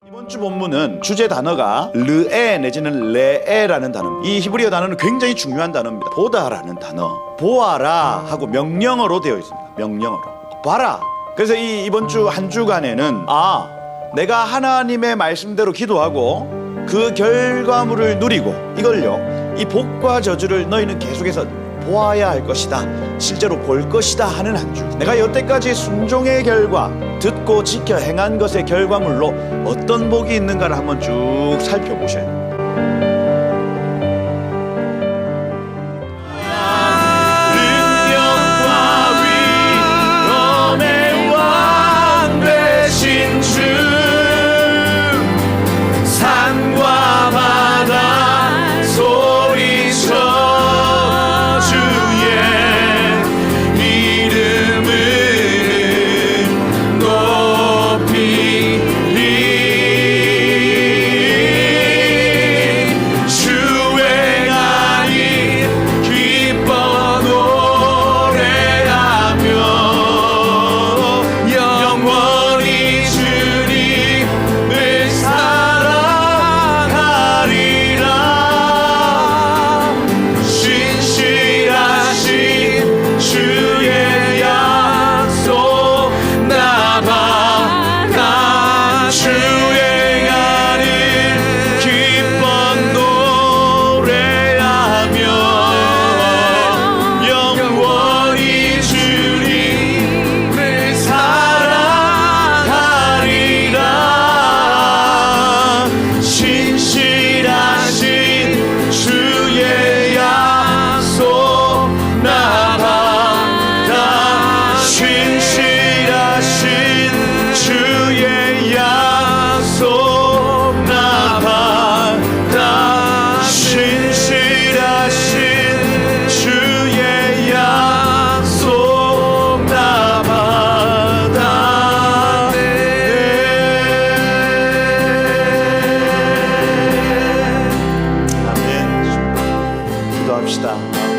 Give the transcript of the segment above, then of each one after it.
이번 주 본문은 주제 단어가 르에 내지는 레에라는 단어입니다. 이 히브리어 단어는 굉장히 중요한 단어입니다. 보다라는 단어, 보아라 하고 명령어로 되어 있습니다. 명령어로 봐라. 그래서 이번 주 한 주간에는 내가 하나님의 말씀대로 기도하고 그 결과물을 누리고 이걸요, 이 복과 저주를 너희는 계속해서 보아야 할 것이다, 실제로 볼 것이다 하는 한 주. 내가 여태까지 순종의 결과, 듣고 지켜 행한 것의 결과물로 어떤 복이 있는가를 한번 쭉 살펴보셔야 됩니다.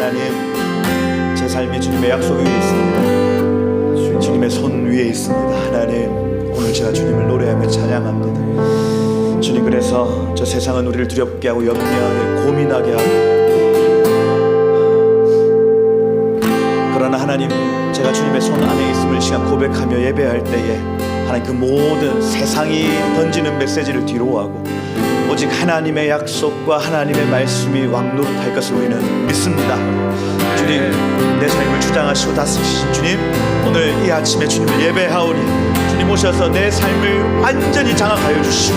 하나님, 제 삶이 주님의 약속 위에 있습니다. 주님의 손 위에 있습니다. 하나님, 오늘 제가 주님을 노래하며 찬양합니다. 주님, 그래서 저 세상은 우리를 두렵게 하고 염려하게 고민하게 하고, 그러나 하나님, 제가 주님의 손 안에 있음을 이 시간 고백하며 예배할 때에 하나님, 그 모든 세상이 던지는 메시지를 뒤로하고 오직 하나님의 약속과 하나님의 말씀이 왕노릇할 것을 우리는 믿습니다. 주님, 내 삶을 주장하시고 다스리신 주님, 오늘 이 아침에 주님을 예배하오니 주님 오셔서 내 삶을 완전히 장악하여 주시고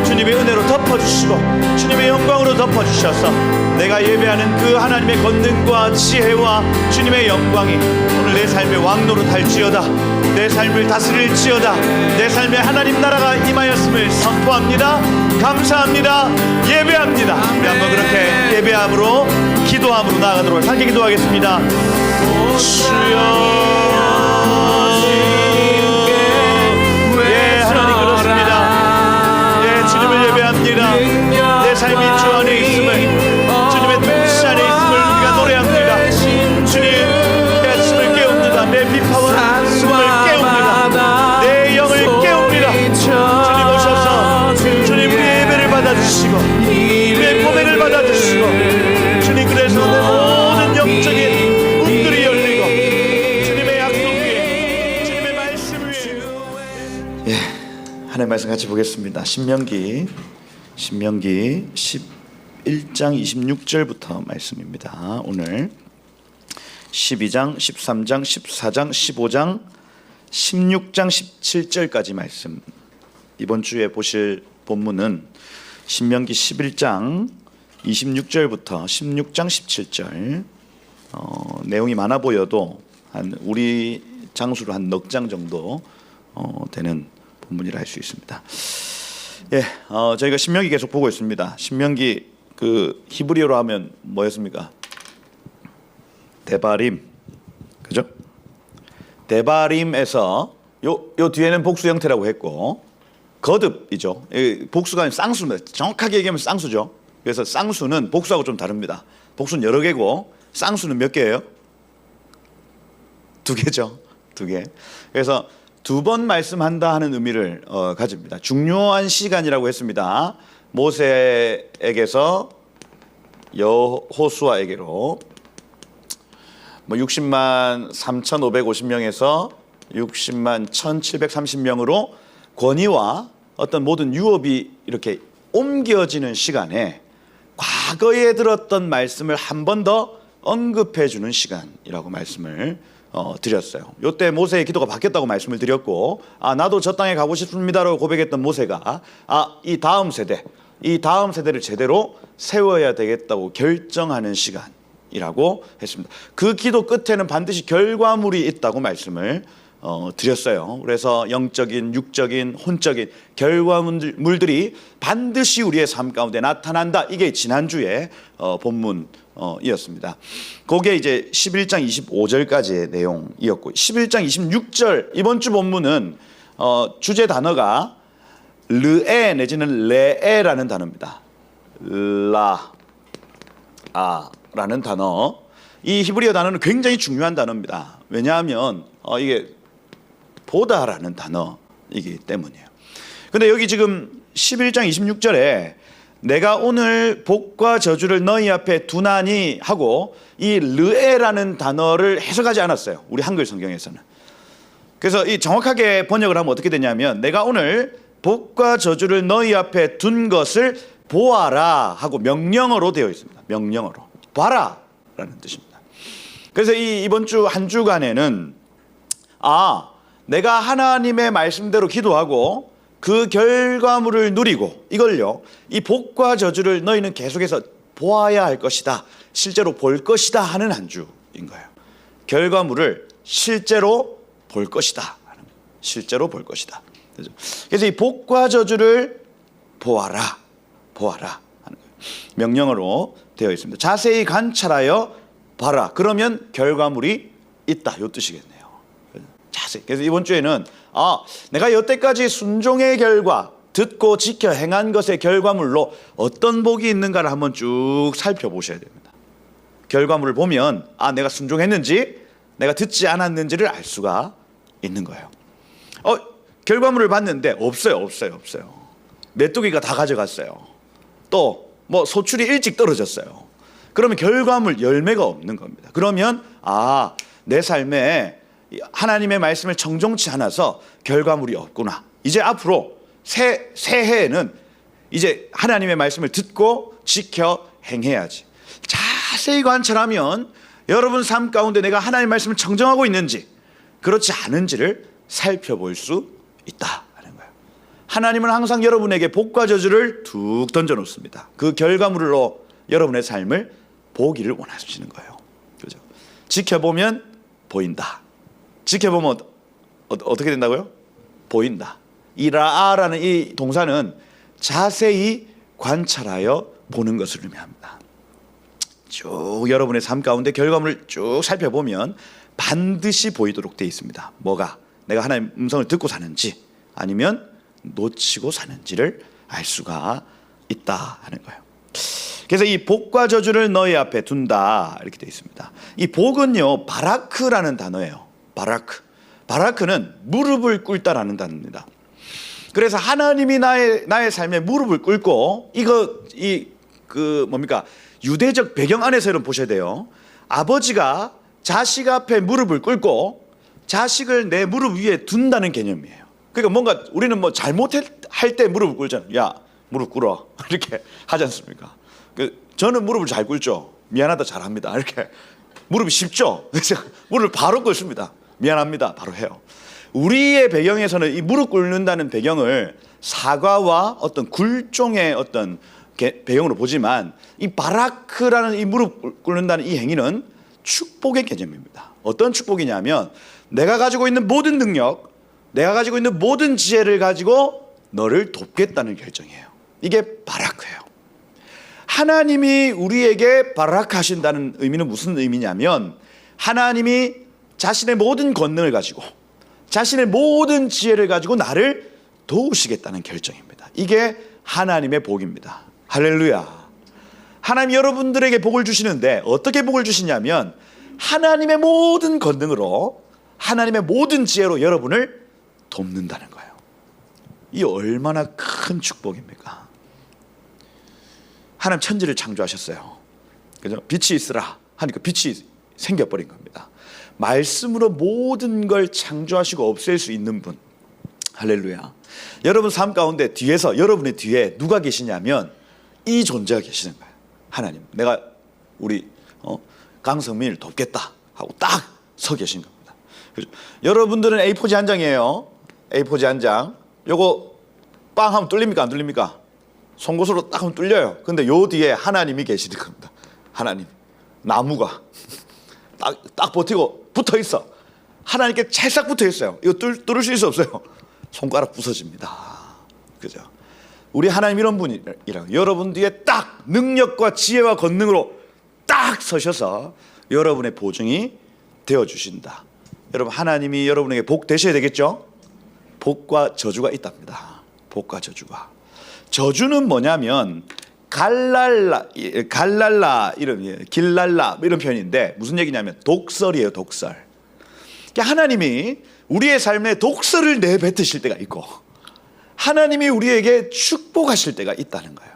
주님의 은혜로 덮어주시고 주님의 영광으로 덮어주셔서 내가 예배하는 그 하나님의 권능과 지혜와 주님의 영광이 오늘 내 삶의 왕노릇할지어다, 내 삶을 다스릴지어다, 내 삶에 하나님 나라가 임하였음을 선포합니다. 감사합니다. 예배합니다. 우리 한번 그렇게 예배함으로 기도함으로 나아가도록 함께 기도하겠습니다. 주여, 예, 하나님 그렇습니다. 예, 주님을 예배합니다. 내 삶이 주 안에 있음을, 주님의 통치 안에 있음을 우리가 노래합니다. 주님, 내 아침을 깨웁니다. 내 비파와 숨을 깨웁니다. 내 영을 깨웁니다. 주님 오셔서 주님 우리의 예배를 받아주시고 우리의 고백을 받아주시고 주님, 그래서 내 모든 영적인 문들이 열리고 주님의 약속 위에, 주님의 말씀 위에. 예, 하나님의 말씀 같이 보겠습니다. 신명기 11장 26절부터 말씀입니다. 오늘 12장, 13장, 14장, 15장, 16장, 17절까지 말씀. 이번 주에 보실 본문은 신명기 11장 26절부터 16장 17절. 내용이 많아 보여도 한 우리 장수로 한 넉 장 정도 되는 본문이라 할 수 있습니다. 예, 저희가 신명기 계속 보고 있습니다. 신명기 그 히브리어로 하면 뭐였습니까? 데바림, 그죠? 데바림에서 요 뒤에는 복수 형태라고 했고 거듭이죠. 복수가 아니라 쌍수입니다. 정확하게 얘기하면 쌍수죠. 그래서 쌍수는 복수하고 좀 다릅니다. 복수는 여러 개고 쌍수는 몇 개예요? 2개죠. 2개. 그래서 두 번 말씀한다 하는 의미를 가집니다. 중요한 시간이라고 했습니다. 모세에게서 여호수아에게로 60만 3,550명에서 60만 1,730명으로 권위와 어떤 모든 유업이 이렇게 옮겨지는 시간에 과거에 들었던 말씀을 한 번 더 언급해 주는 시간이라고 말씀을 드렸어요. 이때 모세의 기도가 바뀌었다고 말씀을 드렸고, 나도 저 땅에 가고 싶습니다라고 고백했던 모세가 이 다음 세대를 제대로 세워야 되겠다고 결정하는 시간이라고 했습니다. 그 기도 끝에는 반드시 결과물이 있다고 말씀을 드렸어요. 그래서 영적인, 육적인, 혼적인 결과물들이 반드시 우리의 삶 가운데 나타난다. 이게 지난주에 본문이었습니다. 그게 이제 11장 25절까지의 내용이었고, 11장 26절 이번 주 본문은 주제 단어가 르에 내지는 레에라는 단어입니다. 라는 단어. 이 히브리어 단어는 굉장히 중요한 단어입니다. 왜냐하면 이게 보다라는 단어이기 때문이에요. 근데 여기 지금 11장 26절에 내가 오늘 복과 저주를 너희 앞에 두나니 하고 이 르에라는 단어를 해석하지 않았어요. 우리 한글 성경에서는. 그래서 이 정확하게 번역을 하면 어떻게 되냐면 내가 오늘 복과 저주를 너희 앞에 둔 것을 보아라 하고 명령어로 되어 있습니다. 명령어로. 봐라라는 뜻입니다. 그래서 이번 주 한 주간에는 내가 하나님의 말씀대로 기도하고 그 결과물을 누리고 이걸요, 이 복과 저주를 너희는 계속해서 보아야 할 것이다, 실제로 볼 것이다 하는 한 주인 거예요. 결과물을 실제로 볼 것이다, 실제로 볼 것이다. 그래서 이 복과 저주를 보아라 하는 거예요. 명령어로 되어 있습니다. 자세히 관찰하여 봐라. 그러면 결과물이 있다, 이 뜻이겠네요. 자세히. 그래서 이번 주에는 내가 여태까지 순종의 결과, 듣고 지켜 행한 것의 결과물로 어떤 복이 있는가를 한번 쭉 살펴보셔야 됩니다. 결과물을 보면 내가 순종했는지 내가 듣지 않았는지를 알 수가 있는 거예요. 결과물을 봤는데 없어요. 메뚜기가 다 가져갔어요. 또 소출이 일찍 떨어졌어요. 그러면 결과물, 열매가 없는 겁니다. 그러면 내 삶에 하나님의 말씀을 정정치 않아서 결과물이 없구나. 이제 앞으로 새해에는 이제 하나님의 말씀을 듣고 지켜 행해야지. 자세히 관찰하면 여러분 삶 가운데 내가 하나님의 말씀을 정정하고 있는지 그렇지 않은지를 살펴볼 수 있다 하는 거예요. 하나님은 항상 여러분에게 복과 저주를 툭 던져놓습니다. 그 결과물로 여러분의 삶을 보기를 원하시는 거예요. 그죠? 지켜보면 보인다. 지켜보면 어떻게 된다고요? 보인다. 이 라아라는 이 동사는 자세히 관찰하여 보는 것을 의미합니다. 쭉 여러분의 삶 가운데 결과물을 쭉 살펴보면 반드시 보이도록 되어 있습니다. 뭐가? 내가 하나님의 음성을 듣고 사는지 아니면 놓치고 사는지를 알 수가 있다 하는 거예요. 그래서 이 복과 저주를 너희 앞에 둔다 이렇게 되어 있습니다. 이 복은요, 바라크라는 단어예요. 바라크는 무릎을 꿇다라는 단어입니다. 그래서 하나님이 나의 삶에 무릎을 꿇고 유대적 배경 안에서 여러분 보셔야 돼요. 아버지가 자식 앞에 무릎을 꿇고 자식을 내 무릎 위에 둔다는 개념이에요. 그러니까 뭔가 우리는 잘못할 때 무릎을 꿇잖아요. 야, 무릎 꿇어 이렇게 하지 않습니까? 저는 무릎을 잘 꿇죠. 미안하다 잘합니다. 이렇게 무릎이 쉽죠. 그래서 무릎을 바로 꿇습니다. 미안합니다. 바로 해요. 우리의 배경에서는 이 무릎 꿇는다는 배경을 사과와 어떤 굴종의 어떤 배경으로 보지만 이 바라크라는 이 무릎 꿇는다는 이 행위는 축복의 개념입니다. 어떤 축복이냐면 내가 가지고 있는 모든 능력, 내가 가지고 있는 모든 지혜를 가지고 너를 돕겠다는 결정이에요. 이게 바라크예요. 하나님이 우리에게 바라크하신다는 의미는 무슨 의미냐면 하나님이 자신의 모든 권능을 가지고 자신의 모든 지혜를 가지고 나를 도우시겠다는 결정입니다. 이게 하나님의 복입니다. 할렐루야. 하나님 여러분들에게 복을 주시는데 어떻게 복을 주시냐면 하나님의 모든 권능으로 하나님의 모든 지혜로 여러분을 돕는다는 거예요. 이 얼마나 큰 축복입니까? 하나님 천지를 창조하셨어요. 그죠? 빛이 있으라 하니까 빛이 생겨버린 겁니다. 말씀으로 모든 걸 창조하시고 없앨 수 있는 분. 할렐루야. 여러분 삶 가운데 뒤에서, 여러분의 뒤에 누가 계시냐면 이 존재가 계시는 거예요. 하나님, 내가 우리 강성민을 돕겠다 하고 딱 서 계신 겁니다. 그죠? 여러분들은 A4지 한 장이에요. A4지 한 장. 요거 빵 하면 뚫립니까 안 뚫립니까? 송곳으로 딱 하면 뚫려요. 근데 요 뒤에 하나님이 계시는 겁니다. 하나님, 나무가 딱 버티고 붙어 있어. 하나님께 찰싹 붙어 있어요. 이거 뚫으실 수 없어요. 손가락 부서집니다. 그죠? 우리 하나님 이런 분이라고. 여러분 뒤에 딱 능력과 지혜와 권능으로 딱 서셔서 여러분의 보증이 되어 주신다. 여러분, 하나님이 여러분에게 복 되셔야 되겠죠? 복과 저주가 있답니다. 복과 저주가. 저주는 뭐냐면 갈랄라 이런 길랄라 이런 표현인데 무슨 얘기냐면 독설이에요. 독설. 그러니까 하나님이 우리의 삶에 독설을 내뱉으실 때가 있고 하나님이 우리에게 축복하실 때가 있다는 거예요.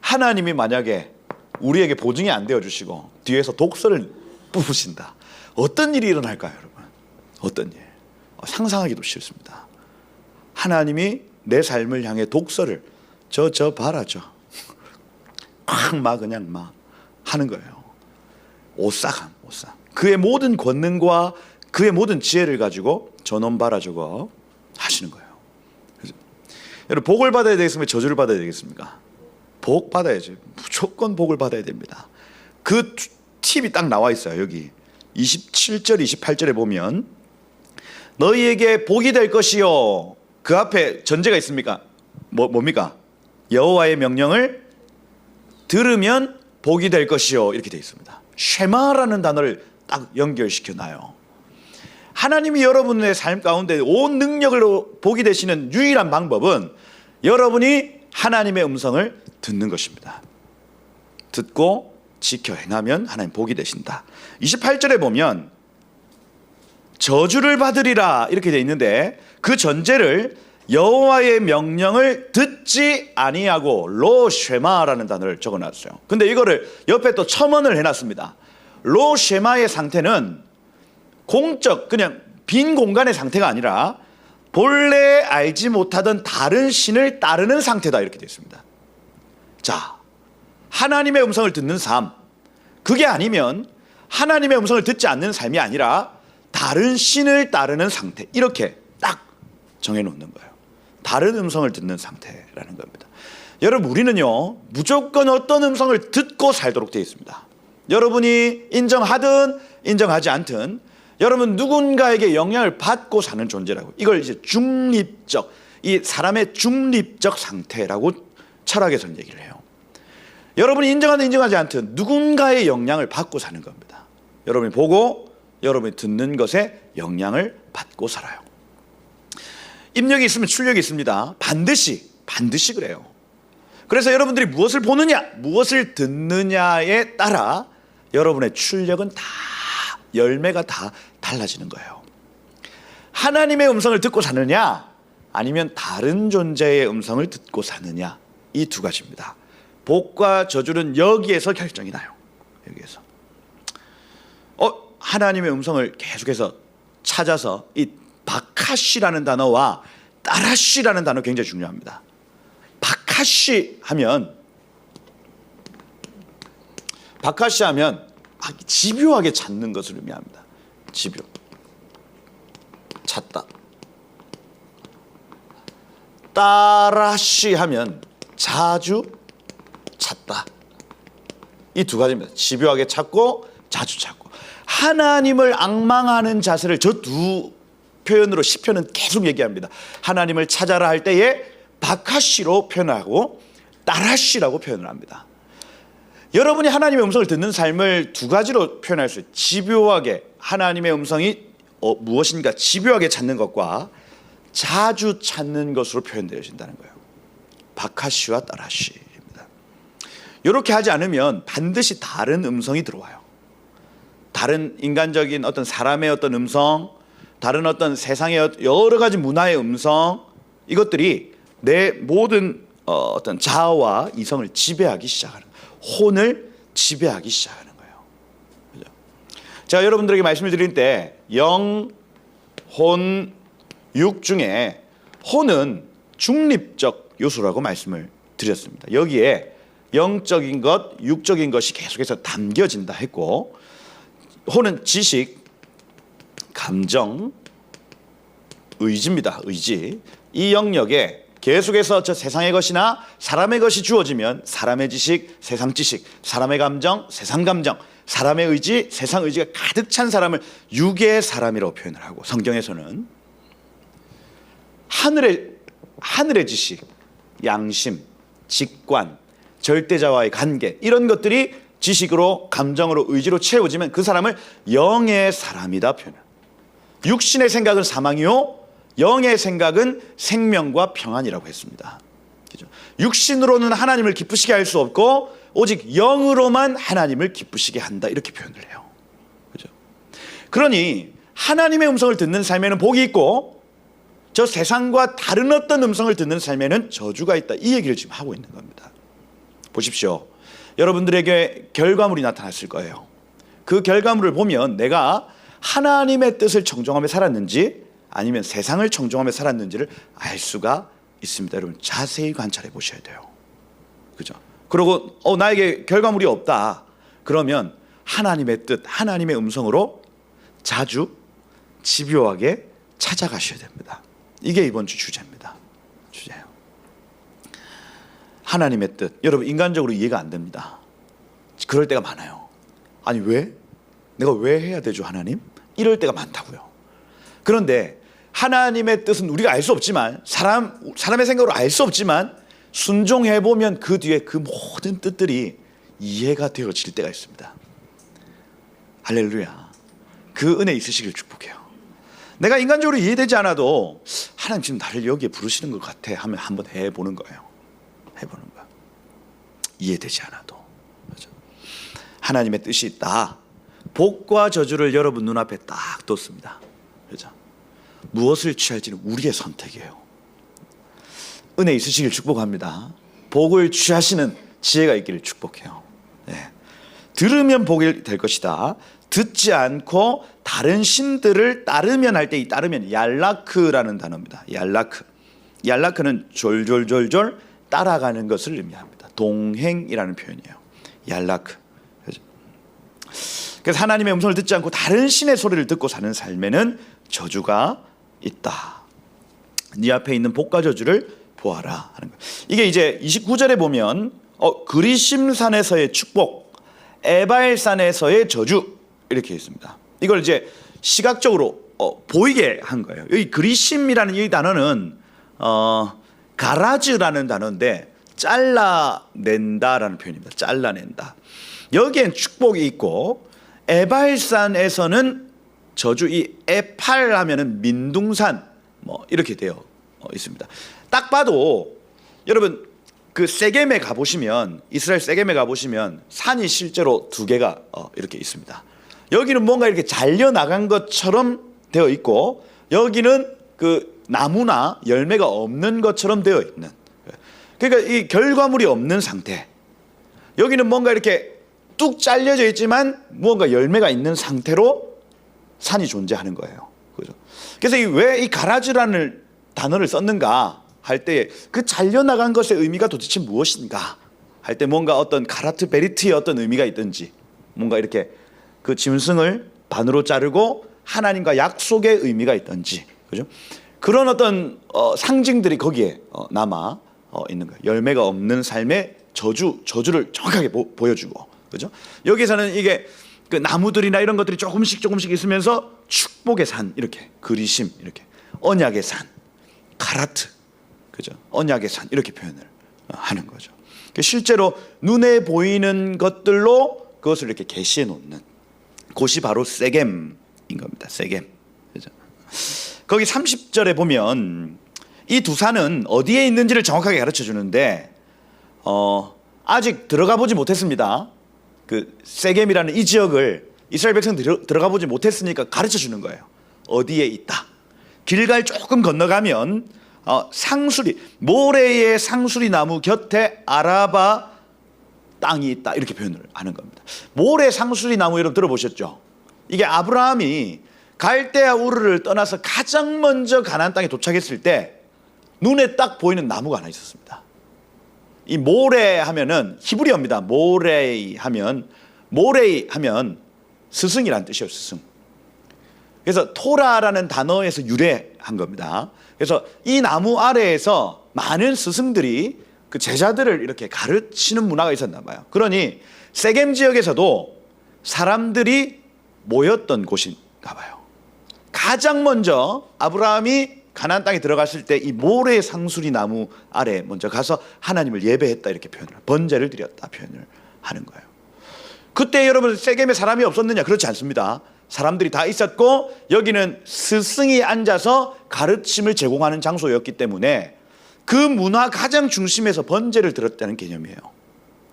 하나님이 만약에 우리에게 보증이 안 되어 주시고 뒤에서 독설을 뽑으신다. 어떤 일이 일어날까요, 여러분? 어떤 일? 상상하기도 싫습니다. 하나님이 내 삶을 향해 독설을 저 봐라죠. 그냥 막 하는 거예요. 오싹함. 그의 모든 권능과 그의 모든 지혜를 가지고 저놈 봐라 저거 하시는 거예요. 그래서 여러분, 복을 받아야 되겠습니까? 저주를 받아야 되겠습니까? 복 받아야죠. 무조건 복을 받아야 됩니다. 그 팁이 딱 나와 있어요. 여기 27절 28절에 보면 너희에게 복이 될 것이요. 그 앞에 전제가 있습니까? 뭡니까? 여호와의 명령을 들으면 복이 될 것이요. 이렇게 되어 있습니다. 쉐마라는 단어를 딱 연결시켜 놔요. 하나님이 여러분의 삶 가운데 온 능력으로 복이 되시는 유일한 방법은 여러분이 하나님의 음성을 듣는 것입니다. 듣고 지켜 행하면 하나님 복이 되신다. 28절에 보면 저주를 받으리라 이렇게 되어 있는데 그 전제를 여호와의 명령을 듣지 아니하고 로쉐마라는 단어를 적어놨어요. 근데 이거를 옆에 또 첨언을 해놨습니다. 로쉐마의 상태는 공적 그냥 빈 공간의 상태가 아니라 본래 알지 못하던 다른 신을 따르는 상태다 이렇게 되어 있습니다. 자, 하나님의 음성을 듣는 삶, 그게 아니면 하나님의 음성을 듣지 않는 삶이 아니라 다른 신을 따르는 상태, 이렇게 딱 정해놓는 거예요. 다른 음성을 듣는 상태라는 겁니다. 여러분, 우리는요 무조건 어떤 음성을 듣고 살도록 되어 있습니다. 여러분이 인정하든 인정하지 않든 여러분 누군가에게 영향을 받고 사는 존재라고. 이걸 이제 중립적, 이 사람의 중립적 상태라고 철학에서는 얘기를 해요. 여러분이 인정하든 인정하지 않든 누군가의 영향을 받고 사는 겁니다. 여러분이 보고 여러분이 듣는 것에 영향을 받고 살아요. 입력이 있으면 출력이 있습니다. 반드시 그래요. 그래서 여러분들이 무엇을 보느냐, 무엇을 듣느냐에 따라 여러분의 출력은 다, 열매가 다 달라지는 거예요. 하나님의 음성을 듣고 사느냐 아니면 다른 존재의 음성을 듣고 사느냐, 이 두 가지입니다. 복과 저주는 여기에서 결정이 나요. 여기에서 하나님의 음성을 계속해서 찾아서 이 바카시라는 단어와 따라시라는 단어 굉장히 중요합니다. 바카시 하면 집요하게 찾는 것을 의미합니다. 집요, 찾다. 따라시 하면 자주 찾다. 이 두 가지입니다. 집요하게 찾고 자주 찾고. 하나님을 앙망하는 자세를 저 두 표현으로 시편은 계속 얘기합니다. 하나님을 찾아라 할 때에 바카시로 표현하고 따라시라고 표현을 합니다. 여러분이 하나님의 음성을 듣는 삶을 두 가지로 표현할 수 있어요. 집요하게 하나님의 음성이 무엇인가 집요하게 찾는 것과 자주 찾는 것으로 표현되어진다는 거예요. 바카시와 따라시입니다. 이렇게 하지 않으면 반드시 다른 음성이 들어와요. 다른 인간적인 어떤 사람의 어떤 음성, 다른 어떤 세상의 여러 가지 문화의 음성, 이것들이 내 모든 어떤 자아와 이성을 지배하기 시작하는, 혼을 지배하기 시작하는 거예요. 그죠? 제가 여러분들에게 말씀을 드릴 때 영, 혼, 육 중에 혼은 중립적 요소라고 말씀을 드렸습니다. 여기에 영적인 것, 육적인 것이 계속해서 담겨진다 했고, 혼은 지식, 감정, 의지입니다. 의지. 이 영역에 계속해서 저 세상의 것이나 사람의 것이 주어지면 사람의 지식, 세상 지식, 사람의 감정, 세상 감정, 사람의 의지, 세상 의지가 가득 찬 사람을 육의 사람이라고 표현을 하고, 성경에서는 하늘의 지식, 양심, 직관, 절대자와의 관계, 이런 것들이 지식으로, 감정으로, 의지로 채워지면 그 사람을 영의 사람이다 표현해요. 육신의 생각은 사망이요, 영의 생각은 생명과 평안이라고 했습니다. 그죠? 육신으로는 하나님을 기쁘시게 할 수 없고 오직 영으로만 하나님을 기쁘시게 한다, 이렇게 표현을 해요. 그죠? 그러니 하나님의 음성을 듣는 삶에는 복이 있고, 저 세상과 다른 어떤 음성을 듣는 삶에는 저주가 있다, 이 얘기를 지금 하고 있는 겁니다. 보십시오. 여러분들에게 결과물이 나타났을 거예요. 그 결과물을 보면 내가 하나님의 뜻을 청종하며 살았는지 아니면 세상을 청종하며 살았는지를 알 수가 있습니다. 여러분 자세히 관찰해 보셔야 돼요. 그죠? 그리고 나에게 결과물이 없다, 그러면 하나님의 뜻, 하나님의 음성으로 자주 집요하게 찾아가셔야 됩니다. 이게 이번 주 주제입니다. 주제예요. 하나님의 뜻. 여러분 인간적으로 이해가 안 됩니다. 그럴 때가 많아요. 아니 왜? 내가 왜 해야 되죠 하나님? 이럴 때가 많다고요. 그런데 하나님의 뜻은 우리가 알 수 없지만, 사람의 생각으로 알 수 없지만 순종해보면 그 뒤에 그 모든 뜻들이 이해가 되어질 때가 있습니다. 할렐루야. 그 은혜 있으시길 축복해요. 내가 인간적으로 이해되지 않아도 하나님 지금 나를 여기에 부르시는 것 같아 하면 한번 해보는 거예요. 해보는 거야. 이해되지 않아도. 그렇죠? 하나님의 뜻이 있다. 복과 저주를 여러분 눈앞에 딱 뒀습니다. 그렇죠? 무엇을 취할지는 우리의 선택이에요. 은혜 있으시길 축복합니다. 복을 취하시는 지혜가 있기를 축복해요. 네. 들으면 복이 될 것이다. 듣지 않고 다른 신들을 따르면 할 때 이 따르면 얄라크라는 단어입니다. 얄라크. 얄라크는 졸졸졸졸 따라가는 것을 의미합니다. 동행이라는 표현이에요. 얄라크. 그래서 하나님의 음성을 듣지 않고 다른 신의 소리를 듣고 사는 삶에는 저주가 있다. 네 앞에 있는 복과 저주를 보아라 하는 거예요. 이게 이제 29절에 보면 그리심산에서의 축복, 에발산에서의 저주, 이렇게 있습니다. 이걸 이제 시각적으로 보이게 한 거예요. 여기 그리심이라는 이 단어는 가라즈라는 단어인데 잘라낸다라는 표현입니다. 잘라낸다. 여기엔 축복이 있고, 에발산에서는 저주, 이 에팔 하면은 민둥산 뭐 이렇게 되어 있습니다. 딱 봐도 여러분 그 세겜에 가보시면, 이스라엘 세겜에 가보시면 산이 실제로 두 개가 이렇게 있습니다. 여기는 뭔가 이렇게 잘려나간 것처럼 되어 있고, 여기는 그 나무나 열매가 없는 것처럼 되어 있는, 그러니까 이 결과물이 없는 상태. 여기는 뭔가 이렇게 뚝 잘려져 있지만 무언가 열매가 있는 상태로 산이 존재하는 거예요. 그죠? 그래서 왜 이 가라즈라는 단어를 썼는가 할 때 그 잘려나간 것의 의미가 도대체 무엇인가 할 때 뭔가 어떤 가라트 베리트의 어떤 의미가 있든지, 뭔가 이렇게 그 짐승을 반으로 자르고 하나님과 약속의 의미가 있든지, 그죠? 그런 어떤 상징들이 거기에 남아 있는 거예요. 열매가 없는 삶의 저주를 정확하게 보여주고, 그죠? 여기서는 이게 그 나무들이나 이런 것들이 조금씩 있으면서 축복의 산, 이렇게 그리심, 이렇게 언약의 산, 가라트, 그죠? 언약의 산, 이렇게 표현을 하는 거죠. 실제로 눈에 보이는 것들로 그것을 이렇게 계시해 놓는 곳이 바로 세겜인 겁니다. 세겜, 그죠? 거기 30절에 보면 이 두 산은 어디에 있는지를 정확하게 가르쳐 주는데 아직 들어가 보지 못했습니다. 그 세겜이라는 이 지역을 이스라엘 백성 들어가 보지 못했으니까 가르쳐 주는 거예요. 어디에 있다. 길갈 조금 건너가면 상수리, 모래의 상수리 나무 곁에 아라바 땅이 있다, 이렇게 표현을 하는 겁니다. 모래 상수리 나무 여러분 들어보셨죠? 이게 아브라함이 갈대아 우르를 떠나서 가장 먼저 가나안 땅에 도착했을 때 눈에 딱 보이는 나무가 하나 있었습니다. 이 모래 하면은 히브리어입니다. 모레이 하면 스승이란 뜻이에요. 스승. 그래서 토라라는 단어에서 유래한 겁니다. 그래서 이 나무 아래에서 많은 스승들이 그 제자들을 이렇게 가르치는 문화가 있었나 봐요. 그러니 세겜 지역에서도 사람들이 모였던 곳인가 봐요. 가장 먼저 아브라함이 가나안 땅에 들어갔을 때 이 모래 상수리 나무 아래 먼저 가서 하나님을 예배했다, 이렇게 표현을, 번제를 드렸다 표현을 하는 거예요. 그때 여러분 세겜에 사람이 없었느냐? 그렇지 않습니다. 사람들이 다 있었고 여기는 스승이 앉아서 가르침을 제공하는 장소였기 때문에 그 문화 가장 중심에서 번제를 드렸다는 개념이에요.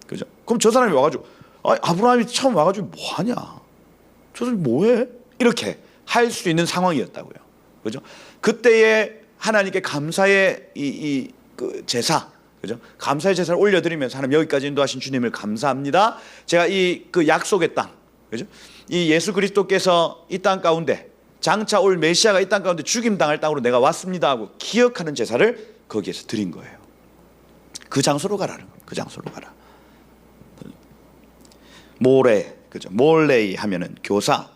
그죠? 그럼 저 사람이 와가지고 아브라함이 처음 와가지고 뭐 하냐? 저 사람이 뭐해? 이렇게 할 수 있는 상황이었다고요. 그죠? 그때에 하나님께 감사의 그 제사, 그죠? 감사의 제사를 올려드리면서 하나님 여기까지 인도하신 주님을 감사합니다. 제가 그 약속의 땅, 그죠? 이 예수 그리스도께서 이 땅 가운데 장차 올 메시아가 이 땅 가운데 죽임 당할 땅으로 내가 왔습니다 하고 기억하는 제사를 거기에서 드린 거예요. 그 장소로 가라는 거예요. 그 장소로 가라. 모레, 그죠? 몰레이 하면은 교사,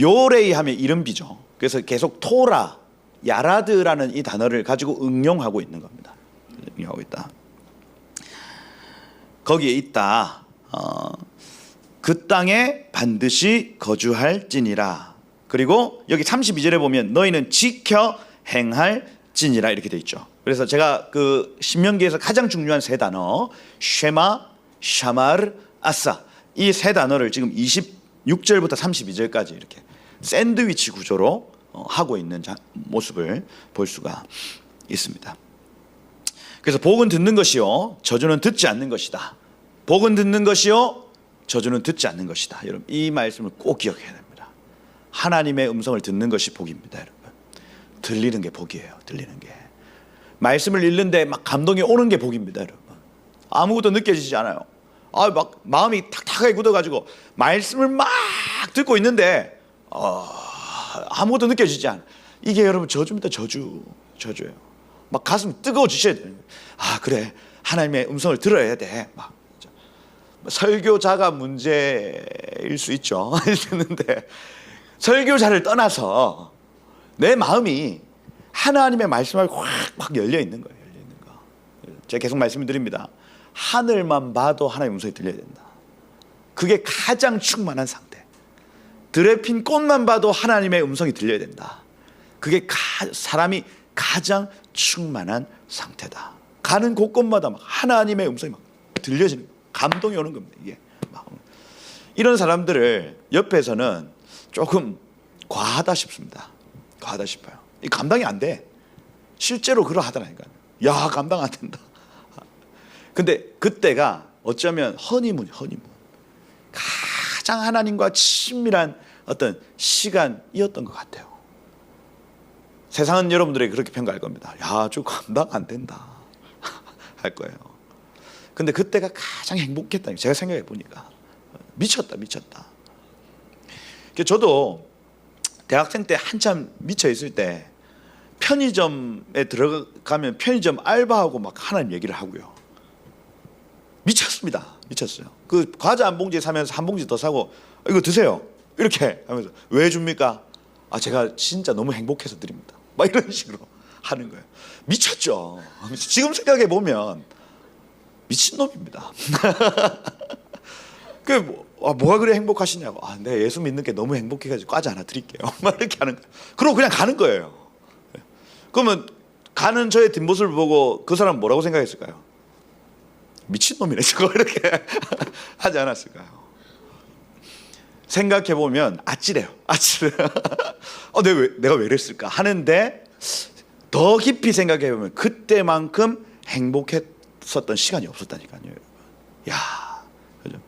요레이 하면 이름비죠. 그래서 계속 토라, 야라드라는 이 단어를 가지고 응용하고 있는 겁니다. 응용하고 있다. 거기에 있다. 그 땅에 반드시 거주할지니라. 그리고 여기 32절에 보면 너희는 지켜 행할지니라 이렇게 돼 있죠. 그래서 제가 그 신명기에서 가장 중요한 세 단어 쉐마, 샤마르, 아사, 이 세 단어를 지금 26절부터 32절까지 이렇게 샌드위치 구조로 하고 있는 모습을 볼 수가 있습니다. 그래서 복은 듣는 것이요 저주는 듣지 않는 것이다. 복은 듣는 것이요 저주는 듣지 않는 것이다. 여러분 이 말씀을 꼭 기억해야 됩니다. 하나님의 음성을 듣는 것이 복입니다. 여러분 들리는 게 복이에요. 들리는 게 말씀을 읽는데 막 감동이 오는 게 복입니다. 여러분 아무것도 느껴지지 않아요. 막 마음이 탁탁하게 굳어가지고 말씀을 막 듣고 있는데 아무것도 느껴지지 않아. 이게 여러분 저주입니다. 저주예요. 막 가슴이 뜨거워지셔야 돼요. 그래 하나님의 음성을 들어야 돼. 막 설교자가 문제일 수 있죠. 있는데 설교자를 떠나서 내 마음이 하나님의 말씀을 확 열려 있는 거예요. 열려 있는 거. 제가 계속 말씀을 드립니다. 하늘만 봐도 하나님의 음성이 들려야 된다. 그게 가장 충만한 상태. 들에 핀 꽃만 봐도 하나님의 음성이 들려야 된다. 그게 사람이 가장 충만한 상태다. 가는 곳곳마다 막 하나님의 음성이 막 들려지는 거예요. 감동이 오는 겁니다. 이게 이런 사람들을 옆에서는 조금 과하다 싶습니다. 과하다 싶어요. 이 감당이 안 돼. 실제로 그러하더라니까요. 야 감당 안 된다. 근데 그때가 어쩌면 허니문 가장 하나님과 친밀한 어떤 시간이었던 것 같아요. 세상은 여러분들에게 그렇게 평가할 겁니다. 야, 저 감당 안 된다 할 거예요. 근데 그때가 가장 행복했다니 제가 생각해 보니까 미쳤다. 저도 대학생 때 한참 미쳐 있을 때 편의점에 들어가면 편의점 알바하고 막 하나님 얘기를 하고요. 미쳤어요. 그 과자 한 봉지 사면서 한 봉지 더 사고 이거 드세요 이렇게 하면서 왜 줍니까? 제가 진짜 너무 행복해서 드립니다. 막 이런 식으로 하는 거예요. 미쳤죠. 지금 생각해 보면 미친놈입니다. 뭐가 그래 행복하시냐고. 내가 예수 믿는 게 너무 행복해가지고 과자 하나 드릴게요. 막 이렇게 하는 거예요. 그러고 그냥 가는 거예요. 그러면 가는 저의 뒷모습을 보고 그 사람은 뭐라고 생각했을까요? 미친놈이네 저거 이렇게 하지 않았을까요? 생각해보면 아찔해요. 내가 왜 이랬을까 하는데 더 깊이 생각해보면 그때만큼 행복했었던 시간이 없었다니까요. 여러분. 그죠?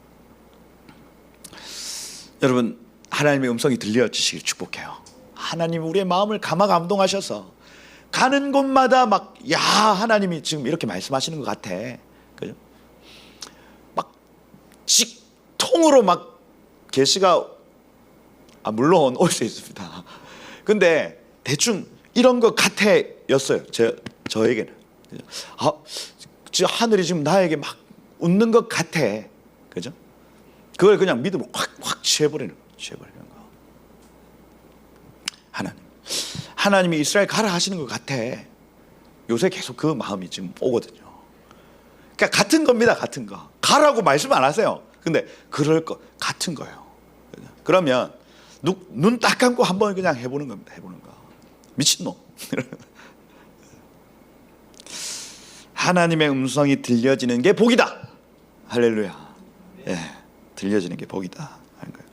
여러분 하나님의 음성이 들려지시길 축복해요. 하나님 우리의 마음을 감동하셔서 가는 곳마다 막 야 하나님이 지금 이렇게 말씀하시는 것 같아. 그죠? 막 직통으로 막 계시가 물론 올 수 있습니다. 근데 대충 이런 것 같아였어요. 저에게는 하늘이 지금 나에게 막 웃는 것 같아. 그죠? 그걸 그냥 믿음으로 확 취해버리는 거. 하나님이 이스라엘 가라 하시는 것 같아. 요새 계속 그 마음이 지금 오거든요. 그러니까 같은 겁니다. 같은 거. 가라고 말씀 안 하세요. 근데 그럴 거 같은 거예요. 그러면 눈 딱 감고 한번 그냥 해보는 겁니다. 해보는 거. 미친놈. 하나님의 음성이 들려지는 게 복이다. 할렐루야. 예, 들려지는 게 복이다 하는 거예요.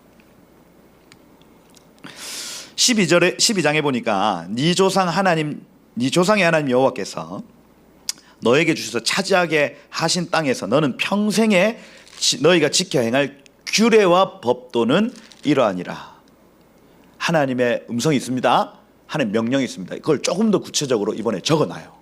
12장에 보니까 네 조상의 하나님 여호와께서 너에게 주셔서 차지하게 하신 땅에서 너는 평생에 너희가 지켜 행할 규례와 법도는 이러하니라. 하나님의 음성이 있습니다. 하나님의 명령이 있습니다. 그걸 조금 더 구체적으로 이번에 적어놔요.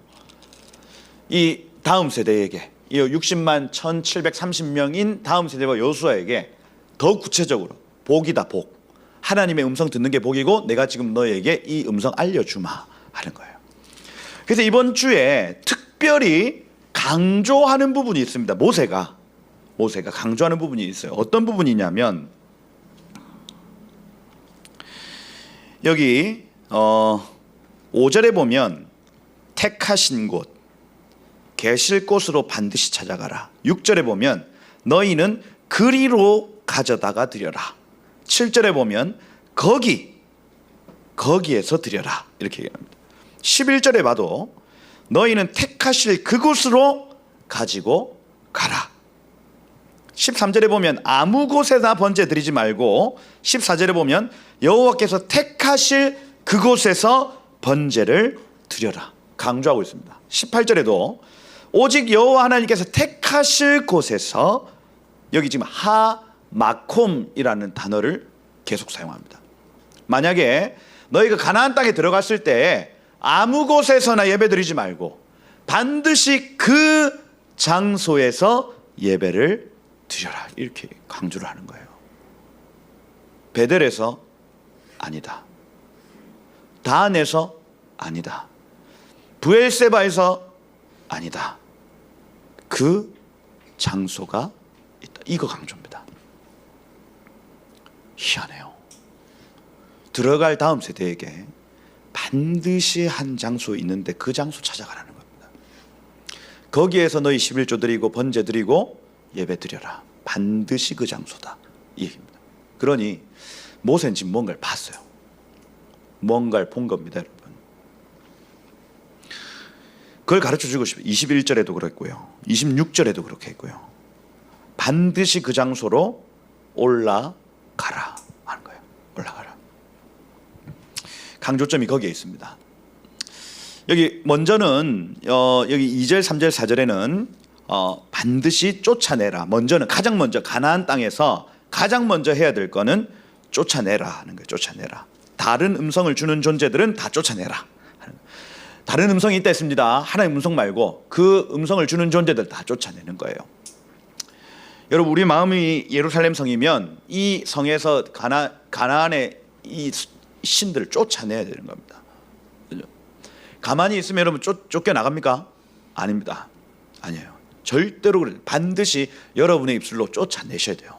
이 다음 세대에게, 이 60만 1730명인 다음 세대와 여호수아에게 더 구체적으로 복이다. 복. 하나님의 음성 듣는 게 복이고 내가 지금 너에게 이 음성 알려주마 하는 거예요. 그래서 이번 주에 특별히 강조하는 부분이 있습니다. 모세가 강조하는 부분이 있어요. 어떤 부분이냐면 여기 5절에 보면 택하신 곳 계실 곳으로 반드시 찾아가라. 6절에 보면 너희는 그리로 가져다가 드려라. 7절에 보면 거기에서 드려라 이렇게 얘기합니다. 11절에 봐도 너희는 택하실 그곳으로 가지고 가라. 13절에 보면 아무 곳에나 번제 드리지 말고 14절에 보면 여호와께서 택하실 그곳에서 번제를 드려라 강조하고 있습니다. 18절에도 오직 여호와 하나님께서 택하실 곳에서 여기 지금 하마콤이라는 단어를 계속 사용합니다. 만약에 너희가 가나안 땅에 들어갔을 때 아무 곳에서나 예배드리지 말고 반드시 그 장소에서 예배를 드려라 이렇게 강조를 하는 거예요. 베델에서 아니다. 다안에서 아니다. 브엘세바에서 아니다. 그 장소가 있다. 이거 강조입니다. 희한해요. 들어갈 다음 세대에게 반드시 한 장소 있는데 그 장소 찾아가라는 겁니다. 거기에서 너희 11조 드리고 번제 드리고 예배 드려라. 반드시 그 장소다 이 얘기입니다. 그러니 모세는 지금 뭔가를 봤어요. 뭔가를 본 겁니다, 여러분. 그걸 가르쳐주고 싶어요. 21절에도 그랬고요 26절에도 그렇게 했고요. 반드시 그 장소로 올라가라 하는 거예요. 올라가라. 강조점이 거기에 있습니다. 여기 먼저는 여기 2절, 3절, 4절에는 반드시 쫓아내라. 먼저는 가장 먼저 가나안 땅에서 가장 먼저 해야 될 거는 쫓아내라 하는 거예요. 쫓아내라. 다른 음성을 주는 존재들은 다 쫓아내라. 다른 음성이 있다 했습니다. 하나님 음성 말고 그 음성을 주는 존재들 다 쫓아내는 거예요. 여러분 우리 마음이 예루살렘 성이면 이 성에서 가나안의 이 신들을 쫓아내야 되는 겁니다. 그죠? 가만히 있으면 여러분 쫓겨나갑니까? 아닙니다. 아니에요. 절대로 그래요. 반드시 여러분의 입술로 쫓아내셔야 돼요.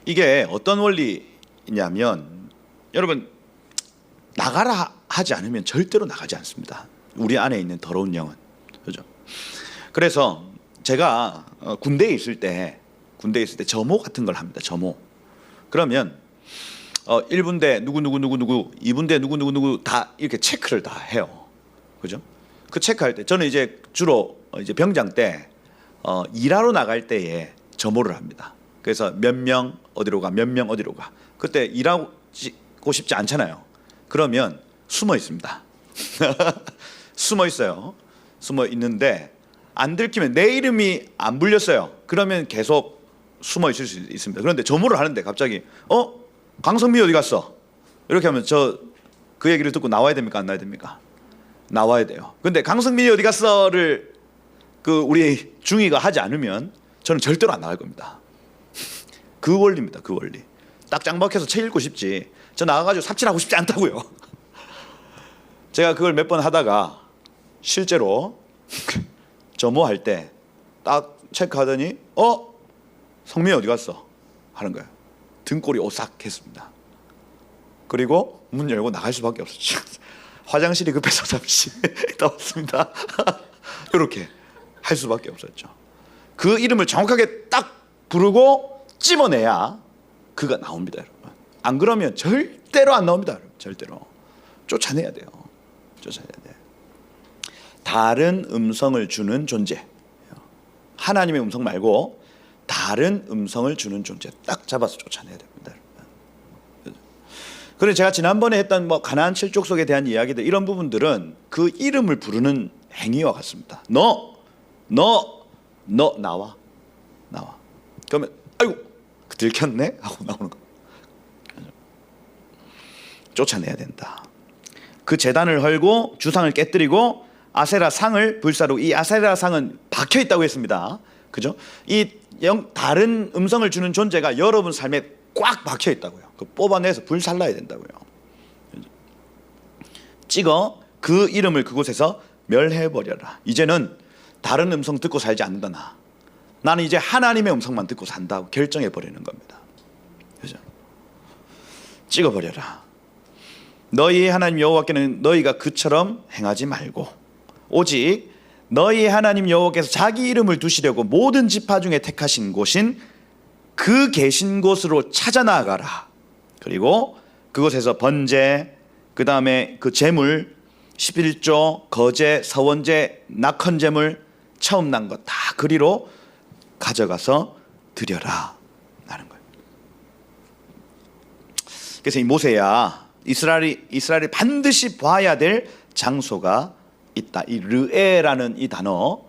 이게 어떤 원리냐면 여러분 나가라 하지 않으면 절대로 나가지 않습니다. 우리 안에 있는 더러운 영은. 그죠? 그래서 제가 군대에 있을 때 점호 같은 걸 합니다. 점호. 그러면 1분대 누구 2분대 누구 다 이렇게 체크를 다 해요. 그죠? 그 체크할 때 저는 이제 주로 이제 병장 때 일하러 나갈 때에 점호를 합니다. 그래서 몇 명 어디로 가, 몇 명 어디로 가. 그때 일하고 싶지 않잖아요. 그러면 숨어 있습니다. 숨어 있어요. 숨어 있는데 안 들키면 내 이름이 안 불렸어요. 그러면 계속 숨어 있을 수 있습니다. 그런데 조무를 하는데 갑자기 강성민이 어디 갔어? 이렇게 하면 저 그 얘기를 듣고 나와야 됩니까? 안 나와야 됩니까? 나와야 돼요. 근데 강성민이 어디 갔어를 그 우리 중위가 하지 않으면 저는 절대로 안 나갈 겁니다. 그 원리입니다. 그 원리. 딱 짱 박혀서 책 읽고 싶지. 저 나가가지고 삽질하고 싶지 않다고요. 제가 그걸 몇 번 하다가 실제로 점호할 때 딱 체크하더니 성민이 어디 갔어? 하는 거예요. 등골이 오싹했습니다. 그리고 문 열고 나갈 수밖에 없었죠. 화장실이 급해서 잠시 나왔습니다. 이렇게 할 수밖에 없었죠. 그 이름을 정확하게 딱 부르고 찝어내야 그가 나옵니다, 여러분. 안 그러면 절대로 안 나옵니다, 여러분. 절대로 쫓아내야 돼요. 쫓아내야 돼. 다른 음성을 주는 존재. 하나님의 음성 말고 다른 음성을 주는 존재 딱 잡아서 쫓아내야 됩니다. 그래서 제가 지난번에 했던 가나안 칠족속에 대한 이야기들 이런 부분들은 그 이름을 부르는 행위와 같습니다. 너 나와. 그러면 아이고 들켰네 하고 나오는 거. 쫓아내야 된다. 그 제단을 헐고 주상을 깨뜨리고 아세라 상을 불사로, 이 아세라 상은 박혀 있다고 했습니다. 그죠? 이 다른 음성을 주는 존재가 여러분 삶에 꽉 박혀 있다고요. 그 뽑아내서 불살라야 된다고요. 찍어 그 이름을 그곳에서 멸해버려라. 이제는 다른 음성 듣고 살지 않는다. 나는 이제 하나님의 음성만 듣고 산다고 결정해버리는 겁니다. 그죠? 찍어버려라. 너희 하나님 여호와께는 너희가 그처럼 행하지 말고 오직 너희 하나님 여호와께서 자기 이름을 두시려고 모든 지파 중에 택하신 곳인 그 계신 곳으로 찾아 나아가라. 그리고 그곳에서 번제, 그 다음에 그 제물 11조, 거제, 서원제, 낙헌제물 처음 난 것 다 그리로 가져가서 드려라 하는 거예요. 그래서 이 모세야 이스라엘이 반드시 봐야 될 장소가 있다. 이 르에라는 이 단어